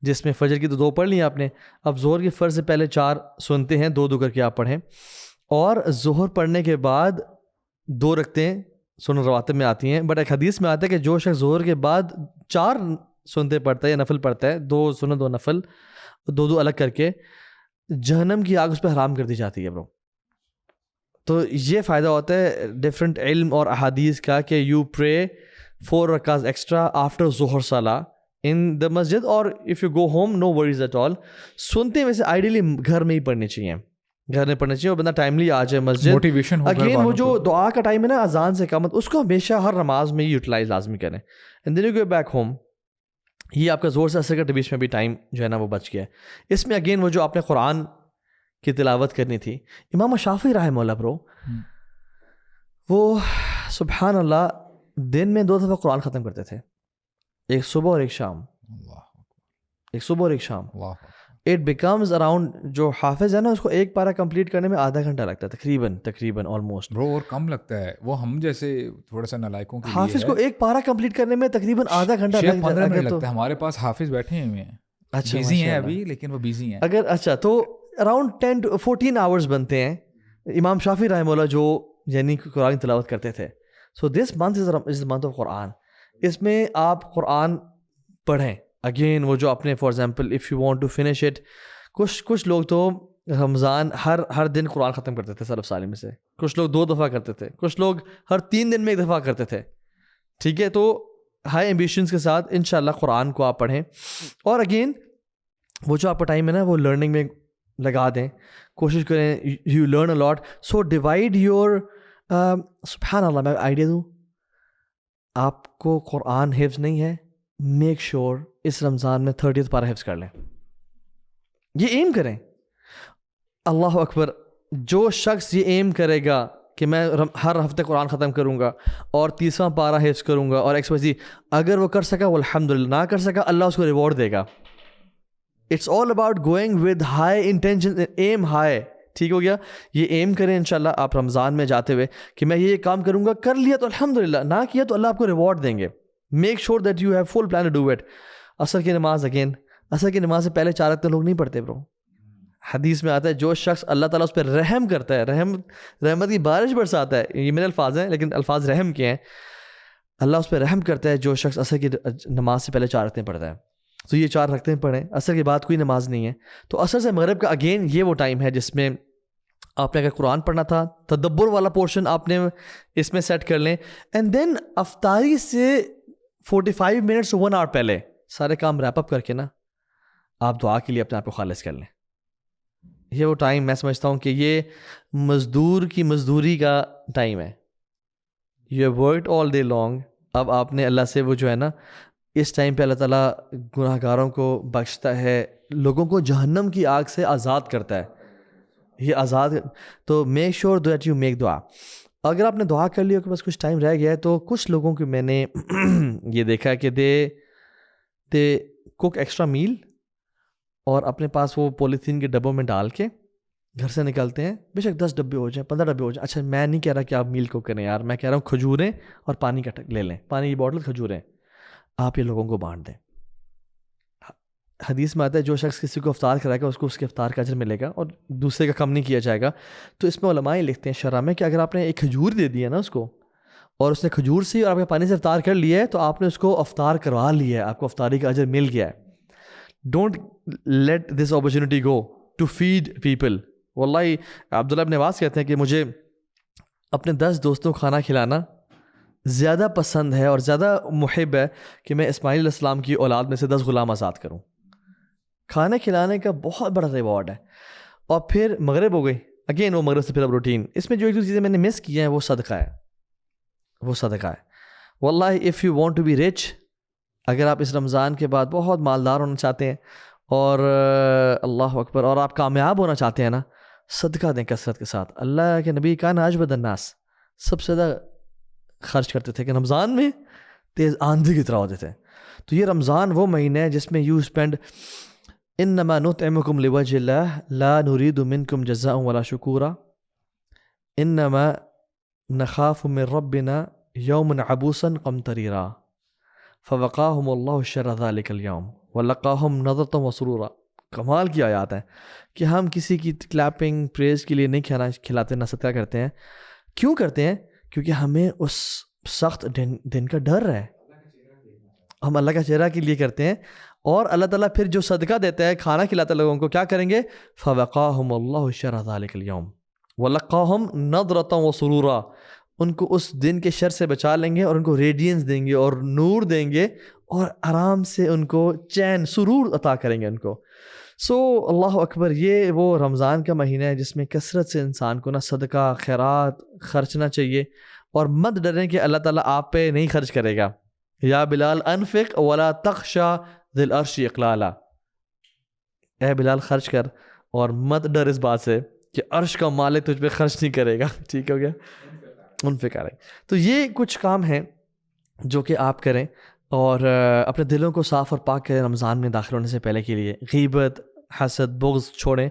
جس میں فجر کی تو 2 پڑھ لی آپ نے. اب ظہر کی فرض سے پہلے 4 سنتے ہیں, 2 کر کے آپ پڑھیں, اور ظہر پڑھنے کے بعد 2 رکھتے سنن رواتب میں آتی ہیں. بٹ ایک حدیث میں آتا ہے کہ جو شخص ظہر کے بعد 4 سنتے پڑھتا ہے یا نفل پڑھتا ہے, 2 سنن 2 نفل, 2 الگ کر کے, جہنم کی آگ اس پہ حرام کر دی جاتی ہے برو. تو یہ فائدہ ہوتا ہے ڈفرینٹ علم اور احادیث کا کہ یو پرے 4 رکعات ایکسٹرا آفٹر ظہر صلاح ان دا مسجد, اور if you go home no worries at all. سنتے میں سے آئیڈیلی گھر میں ہی پڑھنی چاہیے, گھر میں پڑھنا چاہیے, اور بندہ ٹائملی آ جائے مسجد. موٹیویشن اگین وہ جو دعا کا ٹائم ہے نا اذان سے کم, اس کو ہمیشہ ہر نماز میں یوٹیلائز لازمی کریں. And then you go back home. یہ آپ کا زور سے اثر کے بیچ میں بھی ٹائم جو ہے نا وہ بچ گیا ہے. اس میں اگین وہ جو آپ نے قرآن کی تلاوت کرنی تھی, امام شافعی رحمہ اللہ برو, وہ سبحان اللہ دن میں 2 دفعہ قرآن ختم کرتے تھے, ایک صبح اور ایک شام, ایک صبح اور ایک شام. اٹ بیکمز اراؤنڈ, جو حافظ ہے نا اس کو ایک پارہ کمپلیٹ کرنے میں آدھا گھنٹہ لگتا ہے تقریباً آلموسٹ. برو اور کم لگتا ہے, وہ ہم جیسے تھوڑا سا نالائکوں کے حافظ کو ایک پارہ کمپلیٹ کرنے میں تقریباً آدھا گھنٹہ 15 منٹ لگتا ہے. ہمارے پاس حافظ بیٹھے ہوئے ہیں, اچھا بیزی ہیں ابھی, لیکن وہ بیزی ہیں. اگر اچھا تو اراؤنڈ 10 to 14 آورس بنتے ہیں. امام شافعی رحمہ اللہ جو یعنی قرآن تلاوت کرتے تھے. So this month is the month of Quran. اس میں آپ قرآن پڑھیں. اگین وہ جو اپنے for example if you want to finish it, کچھ لوگ تو رمضان ہر دن قرآن ختم کرتے تھے سلف صالح میں سے, کچھ لوگ 2 دفعہ کرتے تھے, کچھ لوگ ہر 3 دن میں 1 دفعہ کرتے تھے. ٹھیک ہے, تو ہائی ایمبیشنس کے ساتھ انشاءاللہ قرآن کو آپ پڑھیں. اور اگین وہ جو آپ کا ٹائم ہے نا وہ لرننگ میں لگا دیں, کوشش کریں you learn a lot. So divide your, سبحان اللہ, میں آئیڈیا دوں, آپ کو قرآن حفظ نہیں ہے, میک شیور اس رمضان میں 30 پارہ حفظ کر لیں. یہ ایم کریں. اللہ اکبر, جو شخص یہ ایم کرے گا کہ میں ہر ہفتے قرآن ختم کروں گا اور 30واں پارہ حفظ کروں گا اور XYZ, اگر وہ کر سکا وہ الحمدللہ, نہ کر سکا اللہ اس کو ریوارڈ دے گا. It's all about going with high intention, aim high. ٹھیک ہو گیا, یہ ایم کریں انشاءاللہ آپ رمضان میں جاتے ہوئے کہ میں یہ کام کروں گا, کر لیا تو الحمدللہ, نہ کیا تو اللہ آپ کو ریوارڈ دیں گے. Make sure that you have full plan to do it. عصر کی نماز, اگین عصر کی نماز سے پہلے 4 رکعتیں لوگ نہیں پڑھتے برو. حدیث میں آتا ہے جو شخص اللہ تعالیٰ اس پہ رحم کرتا ہے, رحمت کی بارش برساتا ہے, یہ میرے الفاظ ہیں لیکن الفاظ رحم کے ہیں, اللہ اس پہ رحم کرتا ہے جو شخص عصر کی نماز سے پہلے 4 رکعتیں پڑھتا ہے. تو یہ 4 رکعتیں پڑھیں, عصر کے بعد کوئی نماز نہیں ہے. تو عصر سے مغرب کا اگین یہ وہ ٹائم ہے جس میں آپ نے اگر قرآن پڑھنا تھا, تدبر والا پورشن آپ نے اس میں سیٹ کر لیں, اینڈ دین افطاری سے 45 منٹس 1 آور پہلے سارے کام ریپ اپ کر کے نا آپ دعا کے لیے اپنے آپ کو خالص کر لیں. یہ وہ ٹائم میں سمجھتا ہوں کہ یہ مزدور کی مزدوری کا ٹائم ہے. You have worked all day long. اب آپ نے اللہ سے وہ جو ہے نا اس ٹائم پہ اللہ تعالیٰ گناہ گاروں کو بخشتا ہے, لوگوں کو جہنم کی آگ سے آزاد کرتا ہے. یہ آزاد, تو make sure that you make دعا. اگر آپ نے دعا کر لی ہو کہ بس کچھ ٹائم رہ گیا ہے, تو کچھ لوگوں کو میں نے یہ دیکھا ہے کہ دے کوک ایکسٹرا میل اور اپنے پاس وہ پولیتھین کے ڈبوں میں ڈال کے گھر سے نکلتے ہیں. بے شک 10 ڈبے ہو جائیں, 15 ڈبے ہو جائیں. اچھا میں نہیں کہہ رہا کہ آپ میل کو کریں یار, میں کہہ رہا ہوں کھجوریں اور پانی کا لے لیں, پانی کی بوٹل, کھجوریں, آپ یہ لوگوں کو بانٹ دیں. حدیث میں آتا ہے جو شخص کسی کو افطار کرائے گا اس کو اس کے افطار کا اجر ملے گا اور دوسرے کا کم نہیں کیا جائے گا. تو اس میں علماء لکھتے ہیں شرح میں کہ اگر آپ نے ایک کھجور دے دیا نا اس کو, اور اس نے کھجور سے اور آپ کے پانی سے افطار کر لیا ہے, تو آپ نے اس کو افطار کروا لیا ہے, آپ کو افطاری کا اجر مل گیا ہے. Don't let this opportunity go to feed people. واللہ عبداللہ ابن عباس کہتے ہیں کہ مجھے اپنے 10 دوستوں کو کھانا کھلانا زیادہ پسند ہے اور زیادہ محب ہے کہ میں اسماعیل علیہ السلام کی اولاد میں سے 10 غلام آزاد کروں. کھانا کھلانے کا بہت بڑا ریوارڈ ہے. اور پھر مغرب ہو گئی, اگین وہ مغرب سے پھر اب روٹین. اس میں جو ایک دو چیزیں میں نے مس کی ہیں وہ صدقہ ہے, وہ صدقہ ہے. واللہ if you want to be rich, اگر آپ اس رمضان کے بعد بہت مالدار ہونا چاہتے ہیں اور اللہ اکبر, اور آپ کامیاب ہونا چاہتے ہیں نا, صدقہ دیں کثرت کے ساتھ. اللہ کے نبی کان اجود الناس, سب سے زیادہ خرچ کرتے تھے کہ رمضان میں تیز آندھی کی طرح ہوتے تھے. تو یہ رمضان وہ مہینہ ہے جس میں یو اسپینڈ انما نطعمکم لوجه اللہ لا نريد منکم جزاء ولا شکورا انما نخاف من ربنا یوما عبوسا قمطریرا فوقاہم اللہ شر ذلک اليوم ولقاہم نضرۃ وسرورا. کمال کی آیات ہیں کہ ہم کسی کی کلیپنگ پریز کے لیے نہیں کھلاتے, نہ صدقہ کرتے ہیں. کیوں کرتے ہیں؟ کیونکہ ہمیں اس سخت دن کا ڈر ہے. ہم اللہ کا چہرہ کے لیے کرتے ہیں, اور اللہ تعالیٰ پھر جو صدقہ دیتا ہے, کھانا کھلاتا ہے لوگوں کو, کیا کریں گے؟ فوقاہم اللہ شر ذلک اليوم ولقاہم نضرۃ وسرورا. ان کو اس دن کے شر سے بچا لیں گے اور ان کو ریڈینس دیں گے اور نور دیں گے اور آرام سے ان کو چین سرور عطا کریں گے ان کو. سو اللہ اکبر, یہ وہ رمضان کا مہینہ ہے جس میں کثرت سے انسان کو نا صدقہ خیرات خرچنا چاہیے, اور مت ڈریں کہ اللہ تعالیٰ آپ پہ نہیں خرچ کرے گا. یا بلال انفق ولا تخشى ذی العرش اقلالا, اے بلال خرچ کر اور مت ڈر اس بات سے کہ عرش کا مالک تجھ پہ خرچ نہیں کرے گا. ٹھیک ہو گیا, انفق کریں. تو یہ کچھ کام ہیں جو کہ آپ کریں اور اپنے دلوں کو صاف اور پاک کریں رمضان میں داخل ہونے سے پہلے کے لیے. غیبت, حسد, بغض چھوڑیں.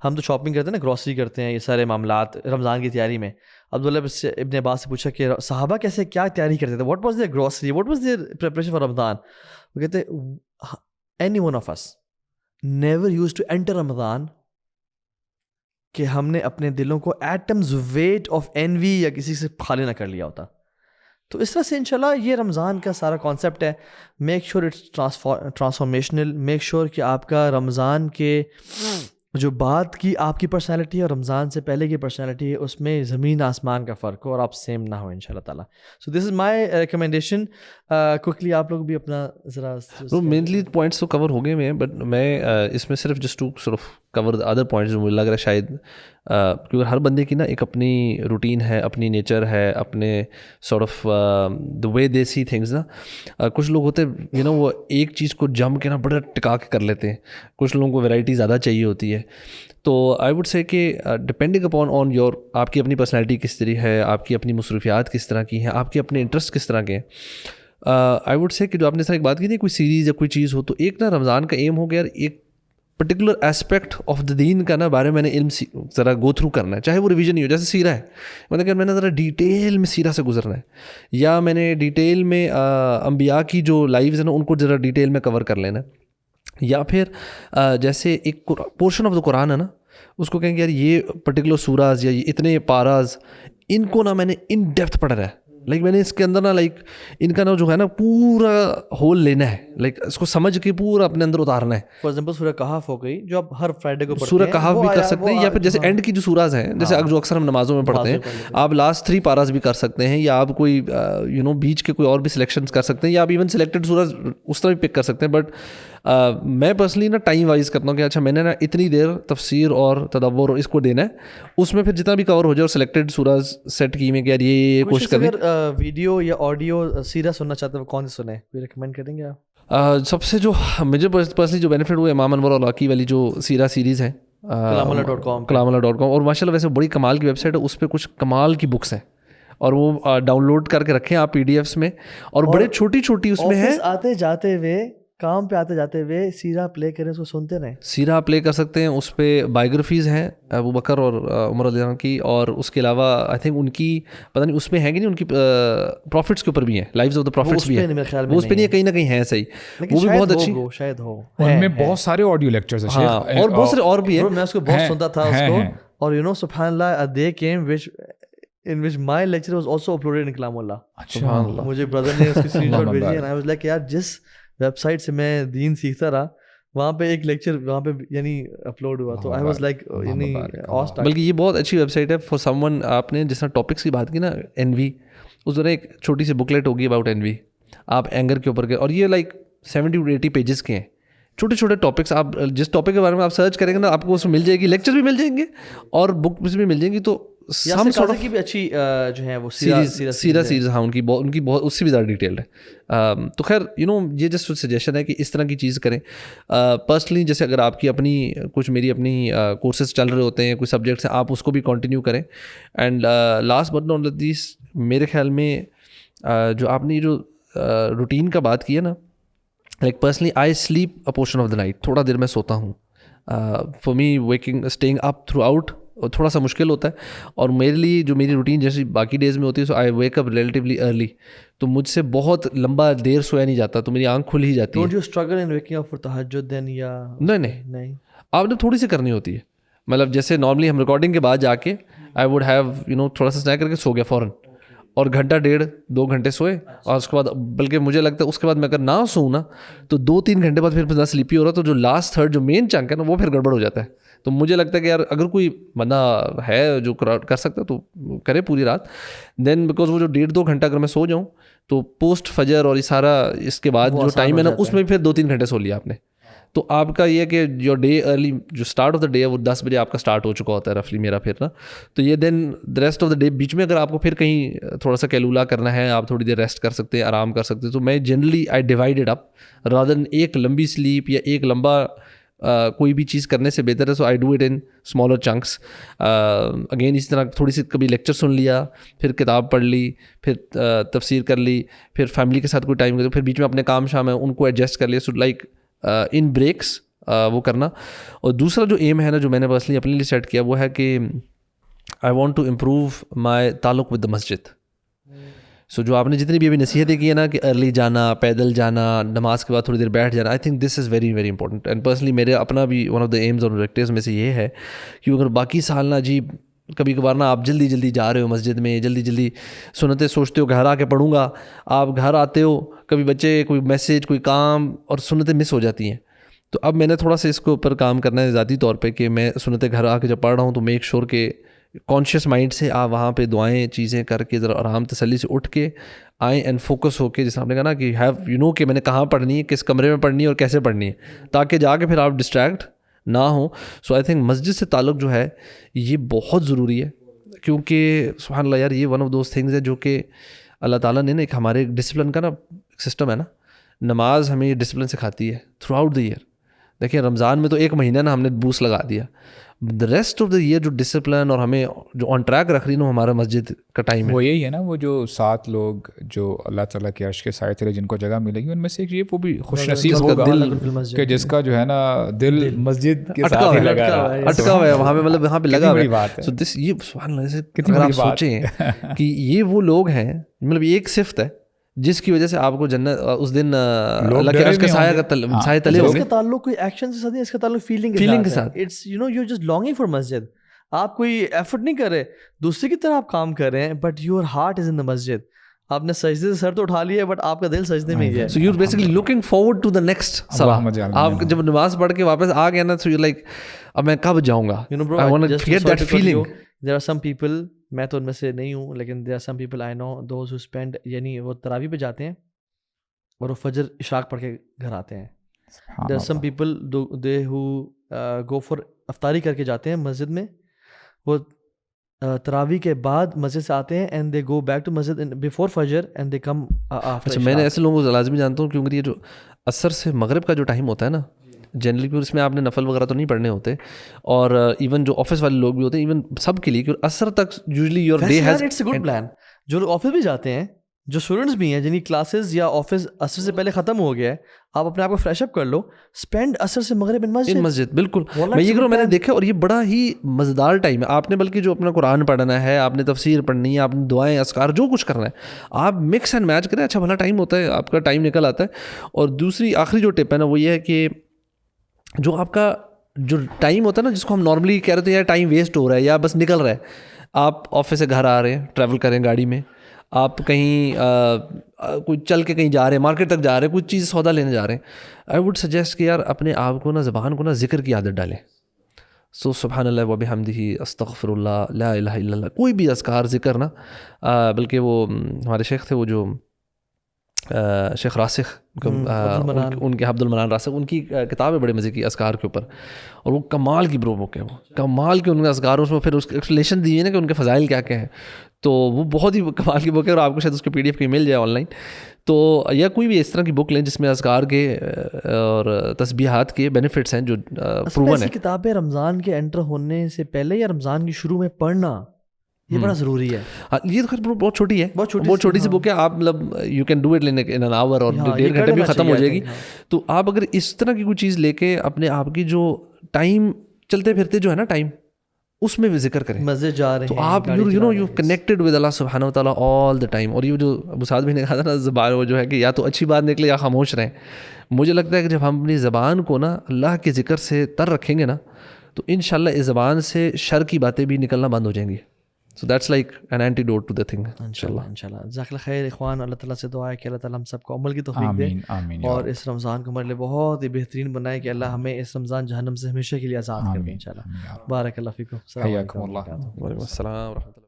ہم تو شاپنگ کرتے ہیں نا, گروسری کرتے ہیں, یہ سارے معاملات رمضان کی تیاری میں. عبداللہ ابن عباس سے پوچھا کہ صحابہ کیسے کیا تیاری کرتے تھے, what was there grocery, what was there preparation for Ramadan. وہ کہتے anyone of us never used to enter Ramadan کہ ہم نے اپنے دلوں کو ایٹمز ویٹ آف انوی یا کسی سے خالی نہ کر لیا ہوتا. تو اس طرح سے انشاءاللہ یہ رمضان کا سارا کانسیپٹ ہے. Make sure it's transformational. Make sure کہ آپ کا رمضان کے جو بعد کی آپ کی پرسنالٹی ہے اور رمضان سے پہلے کی پرسنالٹی ہے, اس میں زمین آسمان کا فرق ہو اور آپ سیم نہ ہو انشاءاللہ تعالیٰ. سو دس از مائی ریکمنڈیشن. کوئکلی آپ لوگ بھی اپنا ذرا مینلی پوائنٹس تو کور ہو گئے میں, بٹ میں اس میں صرف just to sort of cover the other points جو مجھے لگ رہا ہے شاید کیونکہ ہر بندے کی نا ایک اپنی روٹین ہے, اپنی نیچر ہے, اپنے sort of the way they see things نا. کچھ لوگ ہوتے ہیں وہ ایک چیز کو جم کے نا بڑا ٹکا کے کر لیتے ہیں, کچھ لوگوں کو ویرائٹی زیادہ چاہیے ہوتی ہے. تو آئی ووڈ سے کہ ڈپینڈنگ اپون آن یور, آپ کی اپنی پرسنالٹی کس طرح ہے, آپ کی اپنی مصروفیات کس طرح کی ہیں, آپ کے اپنے انٹرسٹ کس طرح کے ہیں. آئی ووڈ سے کہ جو آپ نے سر ایک بات کی تھی, کوئی سیریز یا کوئی چیز ہو, تو ایک نا رمضان کا ایم ہو گیا ایک پرٹیکولر ایسپیکٹ آف دا دین کا نا بارے میں نے علم ذرا گو تھرو کرنا ہے, چاہے وہ ریویژن نہیں ہو. جیسے سیرہ ہے, مطلب کہ میں نے ذرا ڈیٹیل میں سیرہ سے گزرنا ہے, یا میں نے ڈیٹیل میں انبیاء کی جو لائیوز ہیں نا ان کو ذرا ڈیٹیل میں کور کر لینا ہے. یا پھر جیسے ایک پورشن آف دا قرآن ہے نا, اس کو کہیں گے یار یہ پرٹیکولر سوراز یا یہ اتنے پاراز ان کو نا میں نے ان ڈیپتھ پڑھ رہا ہے, لائک میں نے اس کے اندر نا لائک ان کا نا جو ہے نا پورا ہول لینا ہے, لائک اس کو سمجھ کے پورا اپنے اندر اتارنا ہے. فار ایگزامپل سورہ کہف ہو گئی جو آپ ہر فرائیڈے کو پڑھتے ہیں, سورہ کہف بھی کر سکتے ہیں, یا پھر جیسے اینڈ کی جو سوراز ہیں جیسے جو اکثر ہم نمازوں میں پڑھتے ہیں, آپ لاسٹ 3 پاراز بھی کر سکتے ہیں, یا آپ کوئی بیچ کے کوئی اور بھی سلیکشنز کر سکتے ہیں, یا آپ ایون سلیکٹڈ سوراز اس طرح بھی پک کر سکتے ہیں. بٹ میں پرسنلی نا ٹائم وائز کرتا ہوں کہ اچھا میں نے نا اتنی دیر تفسیر اور تدبر اس کو دینا ہے, اس میں پھر جتنا بھی کور ہو جائے اور سلیکٹڈ سوراز سیٹ کی میں کہ یار یہ کوشش کریں. اگر ویڈیو یا آڈیو سیرہ سننا چاہتے ہیں کون سے سنیں, کوئی ریکمینڈ کریں گے آپ؟ سب سے جو مجھے پرسنلی جو بینیفٹ ہوئے امام انور الاقی والی جو سیرہ سیریز ہے kalamullah.com, اور ماشاء اللہ ویسے بڑی کمال کی ویب سائٹ ہے, اس پہ کچھ کمال کی بکس ہیں اور وہ ڈاؤن لوڈ کر کے رکھیں آپ PDFs میں, اور بڑے چھوٹی چھوٹی اس میں ہے. آتے جاتے ہوئے کام پہ آتے جاتے ہوئے سیرہ پلے کریں, اس کو سنتے رہیں. سیرہ پلے کر سکتے ہیں, اس پہ بایوگرافیز ہیں ابو بکر اور عمر رضی اللہ عنہ کی, اور اس کے علاوہ آئی تھنک ان کی پتہ نہیں اس میں ہے کہ نہیں, ان کی پروفٹس کے اوپر بھی ہیں, لائفز آف دا پروفٹس بھی ہیں, وہ اس پہ نہیں ہے, کہیں نہ کہیں ہیں صحیح, وہ بھی بہت اچھی, شاید ہو ان میں بہت سارے آڈیو لیکچرز ہیں اور بہت سارے اور بھی ہیں. میں اس کو بہت سنتا تھا اس کو, اور یو نو سبحان اللہ a day came in which my lecture was also uploaded in Kalamullah. سبحان اللہ, مجھے برادر نے اس کی اسکرین شاٹ بھیجی and I was like یار جس ویب سائٹ سے میں دین سیکھتا رہا وہاں پہ ایک لیکچر وہاں پہ یعنی اپلوڈ ہوا, تو آئی واز لائک یعنی بلکہ یہ بہت اچھی ویب سائٹ ہے فار سم ون. آپ نے جس طرح ٹاپکس کی بات کی نا envy, اس طرح ایک چھوٹی سی بکلیٹ ہوگی اباؤٹ envy, آپ اینگر کے اوپر کے, اور یہ لائک 70 to 80 پیجز کے ہیں, چھوٹے چھوٹے ٹاپکس. آپ جس ٹاپک کے بارے میں آپ سرچ کریں گے نا آپ کو اس میں مل جائے گی, لیکچر بھی مل جائیں گے اور بکس بھی مل جائیں گی. تو کی بھی اچھی جو ہے وہ سیریز ہاں ان کی بہت اس سے بھی زیادہ ڈیٹیلڈ ہے. تو خیر یہ جسٹ سجیشن ہے کہ اس طرح کی چیز کریں. پرسنلی جیسے اگر آپ کی اپنی میری اپنی کورسز چل رہے ہوتے ہیں, کوئی سبجیکٹس ہیں, آپ اس کو بھی کنٹینیو کریں. And last but not least میرے خیال میں جو آپ نے جو روٹین کا بات کی ہے نا, like personally I sleep a portion of the night, تھوڑا دیر میں سوتا ہوں. For me waking staying up throughout تھوڑا سا مشکل ہوتا ہے, اور میرے لیے جو میری روٹین جیسے باقی ڈیز میں ہوتی ہے, so I wake up relatively early, تو مجھ سے بہت لمبا دیر سویا نہیں جاتا, تو میری آنکھ کھل ہی جاتی ہے. Don't you struggle in waking up for تہجد دین, یا نہیں آپ نے تھوڑی سی کرنی ہوتی ہے. مطلب جیسے نارملی ہم ریکارڈنگ کے بعد جا کے آئی ووڈ ہیو تھوڑا سا اسنیک کر کے سو گیا فوراً, اور گھنٹہ 1.5-2 گھنٹے سوئے, اور اس کے بعد بلکہ مجھے لگتا ہے اس کے بعد میں اگر نہ سوؤں نا تو 2-3 گھنٹے بعد پھر زیادہ سلیپی ہو رہا, تو جو لاسٹ تھرڈ جو مین چنک ہے نا وہ پھر گڑبڑ ہو جاتا ہے. تو مجھے لگتا ہے کہ یار اگر کوئی بندہ ہے جو کر سکتا ہے تو کرے پوری رات. دین بیکاز وہ جو 1.5-2 گھنٹہ اگر میں سو جاؤں تو پوسٹ فجر اور یہ سارا اس کے بعد جو ٹائم ہے نا اس میں پھر 2-3 گھنٹے سو لیا آپ نے, تو آپ کا یہ ہے کہ جو ڈے ارلی جو اسٹارٹ آف دا ڈے ہے وہ 10 بجے آپ کا اسٹارٹ ہو چکا ہوتا ہے رفلی میرا پھر نا. تو یہ then the rest of the day بیچ میں اگر آپ کو پھر کہیں تھوڑا سا کیلولا کرنا ہے, آپ تھوڑی دیر ریسٹ کر سکتے ہیں, آرام کر سکتے ہیں. تو میں generally I divided up rather than ایک لمبی سلیپ یا ایک لمبا کوئی بھی چیز کرنے سے بہتر ہے. So I do it in smaller chunks. Again اس طرح تھوڑی سی کبھی لیکچر سن لیا, پھر کتاب پڑھ لی, پھر تفسیر کر لی, پھر فیملی کے ساتھ کوئی ٹائم کر, پھر بیچ میں اپنے کام شام ہے ان کو ایڈجسٹ کر لیا. سو لائک ان بریکس وہ کرنا. اور دوسرا جو ایم ہے نا جو میں نے پرسنلی اپنے لیے سیٹ کیا وہ ہے کہ I want to improve my تعلق ود دا مسجد. سو جو آپ نے جتنی بھی ابھی نصیحتیں کی ہیں نا کہ ارلی جانا, پیدل جانا, نماز کے بعد تھوڑی دیر بیٹھ جانا, I think this is very very important. And personally میرے اپنا بھی ون آف دا ایمز اور آبجیکٹیوز میں سے یہ ہے کہ اگر باقی سال نا جی کبھی کبھار نا آپ جلدی جلدی جا رہے ہو مسجد میں, جلدی جلدی سنتیں سوچتے ہو گھر آ کے پڑھوں گا, آپ گھر آتے ہو کبھی بچے کوئی میسیج کوئی کام اور سنتیں مس ہو جاتی ہیں. تو اب میں نے تھوڑا سا اس کے اوپر کام کرنا ہے ذاتی طور پہ کہ میں سنتیں گھر آ کے جب پڑھ رہا ہوں تو میک شور کہ کانشیس مائنڈ سے آپ وہاں پہ دعائیں چیزیں کر کے ذرا آرام تسلی سے اٹھ کے آئیں اینڈ فوکس ہو کے, جیسے آپ نے کہا نا کہ ہیو کہ میں نے کہاں پڑھنی ہے, کس کمرے میں پڑھنی ہے اور کیسے پڑھنی ہے, تاکہ جا کے پھر آپ ڈسٹریکٹ نہ ہوں. سو آئی تھنک مسجد سے تعلق جو ہے یہ بہت ضروری ہے, کیونکہ سبحان اللہ یار یہ ون آف دوز تھنگز ہے جو کہ اللہ تعالیٰ نے نا ایک ہمارے ڈسپلن کا نا سسٹم ہے نا, نماز ہمیں یہ ڈسپلن سکھاتی ہے تھرو آؤٹ دا ایئر. دیکھیں رمضان میں تو ایک مہینہ نا ہم نے بوس لگا دیا, the rest of the year جو ڈسپلن اور ہمیں جو آن ٹریک رکھ رہی نا ہمارا مسجد کا ٹائم ہے, وہ یہی ہے نا وہ جو 7 لوگ جو اللہ تعالیٰ کے عرش کے سائے تلے جن کو جگہ ملے گی ان میں سے ایک یہ وہ بھی خوش نصیب ہوگا کہ جس کا جو ہے نا دل مسجد کے ساتھ اٹکا ہوا ہے وہاں پہ, مطلب وہاں پہ لگا ہوا ہے. سو دس یہ سبحان اللہ اگر آپ سوچیں کہ یہ وہ لوگ ہیں, مطلب ایک صفت ہے جس کی وجہ سے آپ کو جنت اس دن اللہ کے عرش کے سایہ تلے ہوں اس گے. کا تعلق کوئی ایکشن سے ساتھ نہیں, اس کا تعلق فیلنگ کے ساتھ. It's you know you just longing for مسجد. آپ کوئی ایفرٹ نہیں کر رہے, دوسرے کی طرح آپ کام کر رہے ہیں, but your heart is in the مسجد. آپ نے سجدے سے سر تو اٹھا لیا ہے, بٹ آپ کا دل سجدے میں ہی ہے. So you're basically looking forward to the next salah. آپ جب نماز پڑھ کے واپس آ گئے نا, so you're like اب میں کب جاؤں گا. You know bro, I want to get that feeling. There are some people, میں تو ان میں سے نہیں ہوں, لیکن there are some people I know those who spend, یعنی وہ تراویح پہ جاتے ہیں اور وہ فجر اشراق پڑھ کے گھر آتے ہیں. There are some people they who go for افطاری کر کے جاتے ہیں مسجد میں, وہ تراویح کے بعد مسجد سے آتے ہیں and they go back to Masjid before فجر and they come after. اچھا, میں نے ایسے لوگوں کو لازمی جانتا ہوں, کیونکہ یہ جو عصر سے مغرب کا جو ٹائم ہوتا ہے نا, جنرلی پھر اس میں آپ نے نفل وغیرہ تو نہیں پڑھنے ہوتے, اور ایون جو آفس والے لوگ بھی ہوتے ہیں, ایون سب کے لیے, کیونکہ عصر تک usually your day has. It's a good plan. جو لوگ آفس بھی جاتے ہیں, جو اسٹوڈنٹس بھی ہیں جن کی کلاسز یا آفس عصر سے پہلے ختم ہو گیا ہے, آپ اپنے آپ کو فریش اپ کر لو, اسپینڈ عصر سے مغرب ان مسجد. بالکل, میں یہ کروں, میں نے دیکھا, اور یہ بڑا ہی مزیدار ٹائم ہے. آپ نے بلکہ جو اپنا قرآن پڑھنا ہے, آپ نے تفسیر پڑھنی ہے, آپ نے دعائیں اذکار جو کچھ کرنا ہے, آپ مکس اینڈ میچ کریں. اچھا بھلا ٹائم ہوتا ہے, آپ کا ٹائم نکل آتا ہے. اور دوسری آخری جو ٹپ ہے نا, وہ یہ ہے کہ جو آپ کا جو ٹائم ہوتا ہے نا, جس کو ہم نارملی کہہ رہے تھے یار ٹائم ویسٹ ہو رہا ہے یا بس نکل رہا ہے, آپ آفس سے گھر آ رہے ہیں, ٹریول کریں گاڑی میں, آپ کہیں کوئی چل کے کہیں جا رہے ہیں, مارکیٹ تک جا رہے ہیں, کوئی چیز سودا لینے جا رہے ہیں, آئی ووڈ سجیسٹ کہ یار اپنے آپ کو نا, زبان کو نا ذکر کی عادت ڈالیں. سو سبحان اللہ و بحمدہ, استغفر اللہ, لا الہ الا اللہ, کوئی بھی اذکار ذکر نا. بلکہ وہ ہمارے شیخ تھے, وہ جو شیخ راسخ, ان کے عبد المنان راسخ, ان کی کتاب ہے بڑے مزے کی اذکار کے اوپر, اور وہ کمال کی بک ہے, وہ کمال کے ان کے اذکار, اس میں پھر اس کے ایکسپلینیشن دی ہے نا کہ ان کے فضائل کیا کیا ہیں. تو وہ بہت ہی کمال کی بک ہے, اور آپ کو شاید اس کے PDF کہیں مل جائے آن لائن. تو یا کوئی بھی اس طرح کی بک لیں جس میں اذکار کے اور تسبیحات کے بینیفٹس ہیں جو پروون ہیں. کتابیں رمضان کے انٹر ہونے سے پہلے یا رمضان کی شروع میں پڑھنا, یہ بڑا ضروری ہے. ہاں, یہ تو بہت چھوٹی ہے, بہت چھوٹی سی بک ہے. آپ مطلب you can do it in an hour, اور 1.5 گھنٹے میں ختم ہو جائے گی. تو آپ اگر اس طرح کی کوئی چیز لے کے اپنے آپ کی جو ٹائم چلتے پھرتے جو ہے نا ٹائم, اس میں بھی ذکر کریں, مسجد جا رہے ہیں, تو آپ یو کنیکٹڈ ود اللہ سبحانہ و تعالیٰ آل دا ٹائم. اور یہ جو ابو سعد بھی نے کہا تھا نا, زبان وہ جو ہے کہ یا تو اچھی بات نکلے یا خاموش رہیں. مجھے لگتا ہے کہ جب ہم اپنی زبان کو نا اللہ کے ذکر سے تر رکھیں گے نا, تو انشاءاللہ اس زبان سے شر کی باتیں بھی نکلنا بند ہو جائیں گی. So that's like an antidote to the thing. انشاءاللہ. جزاک اللہ خیر اخوان, اللہ تعالیٰ سے دعا ہے کہ اللہ تعالیٰ ہم سب کو عمل کی توفیق دے, اور اس رمضان کو ہمارے لیے بہت ہی بہترین بنائے, کہ اللہ ہمیں اس رمضان جہنم سے ہمیشہ کے لیے آزاد کر دے انشاءاللہ. بارک اللہ فیکم. حیاکم اللہ. وعلیکم السلام ورحمۃ اللہ.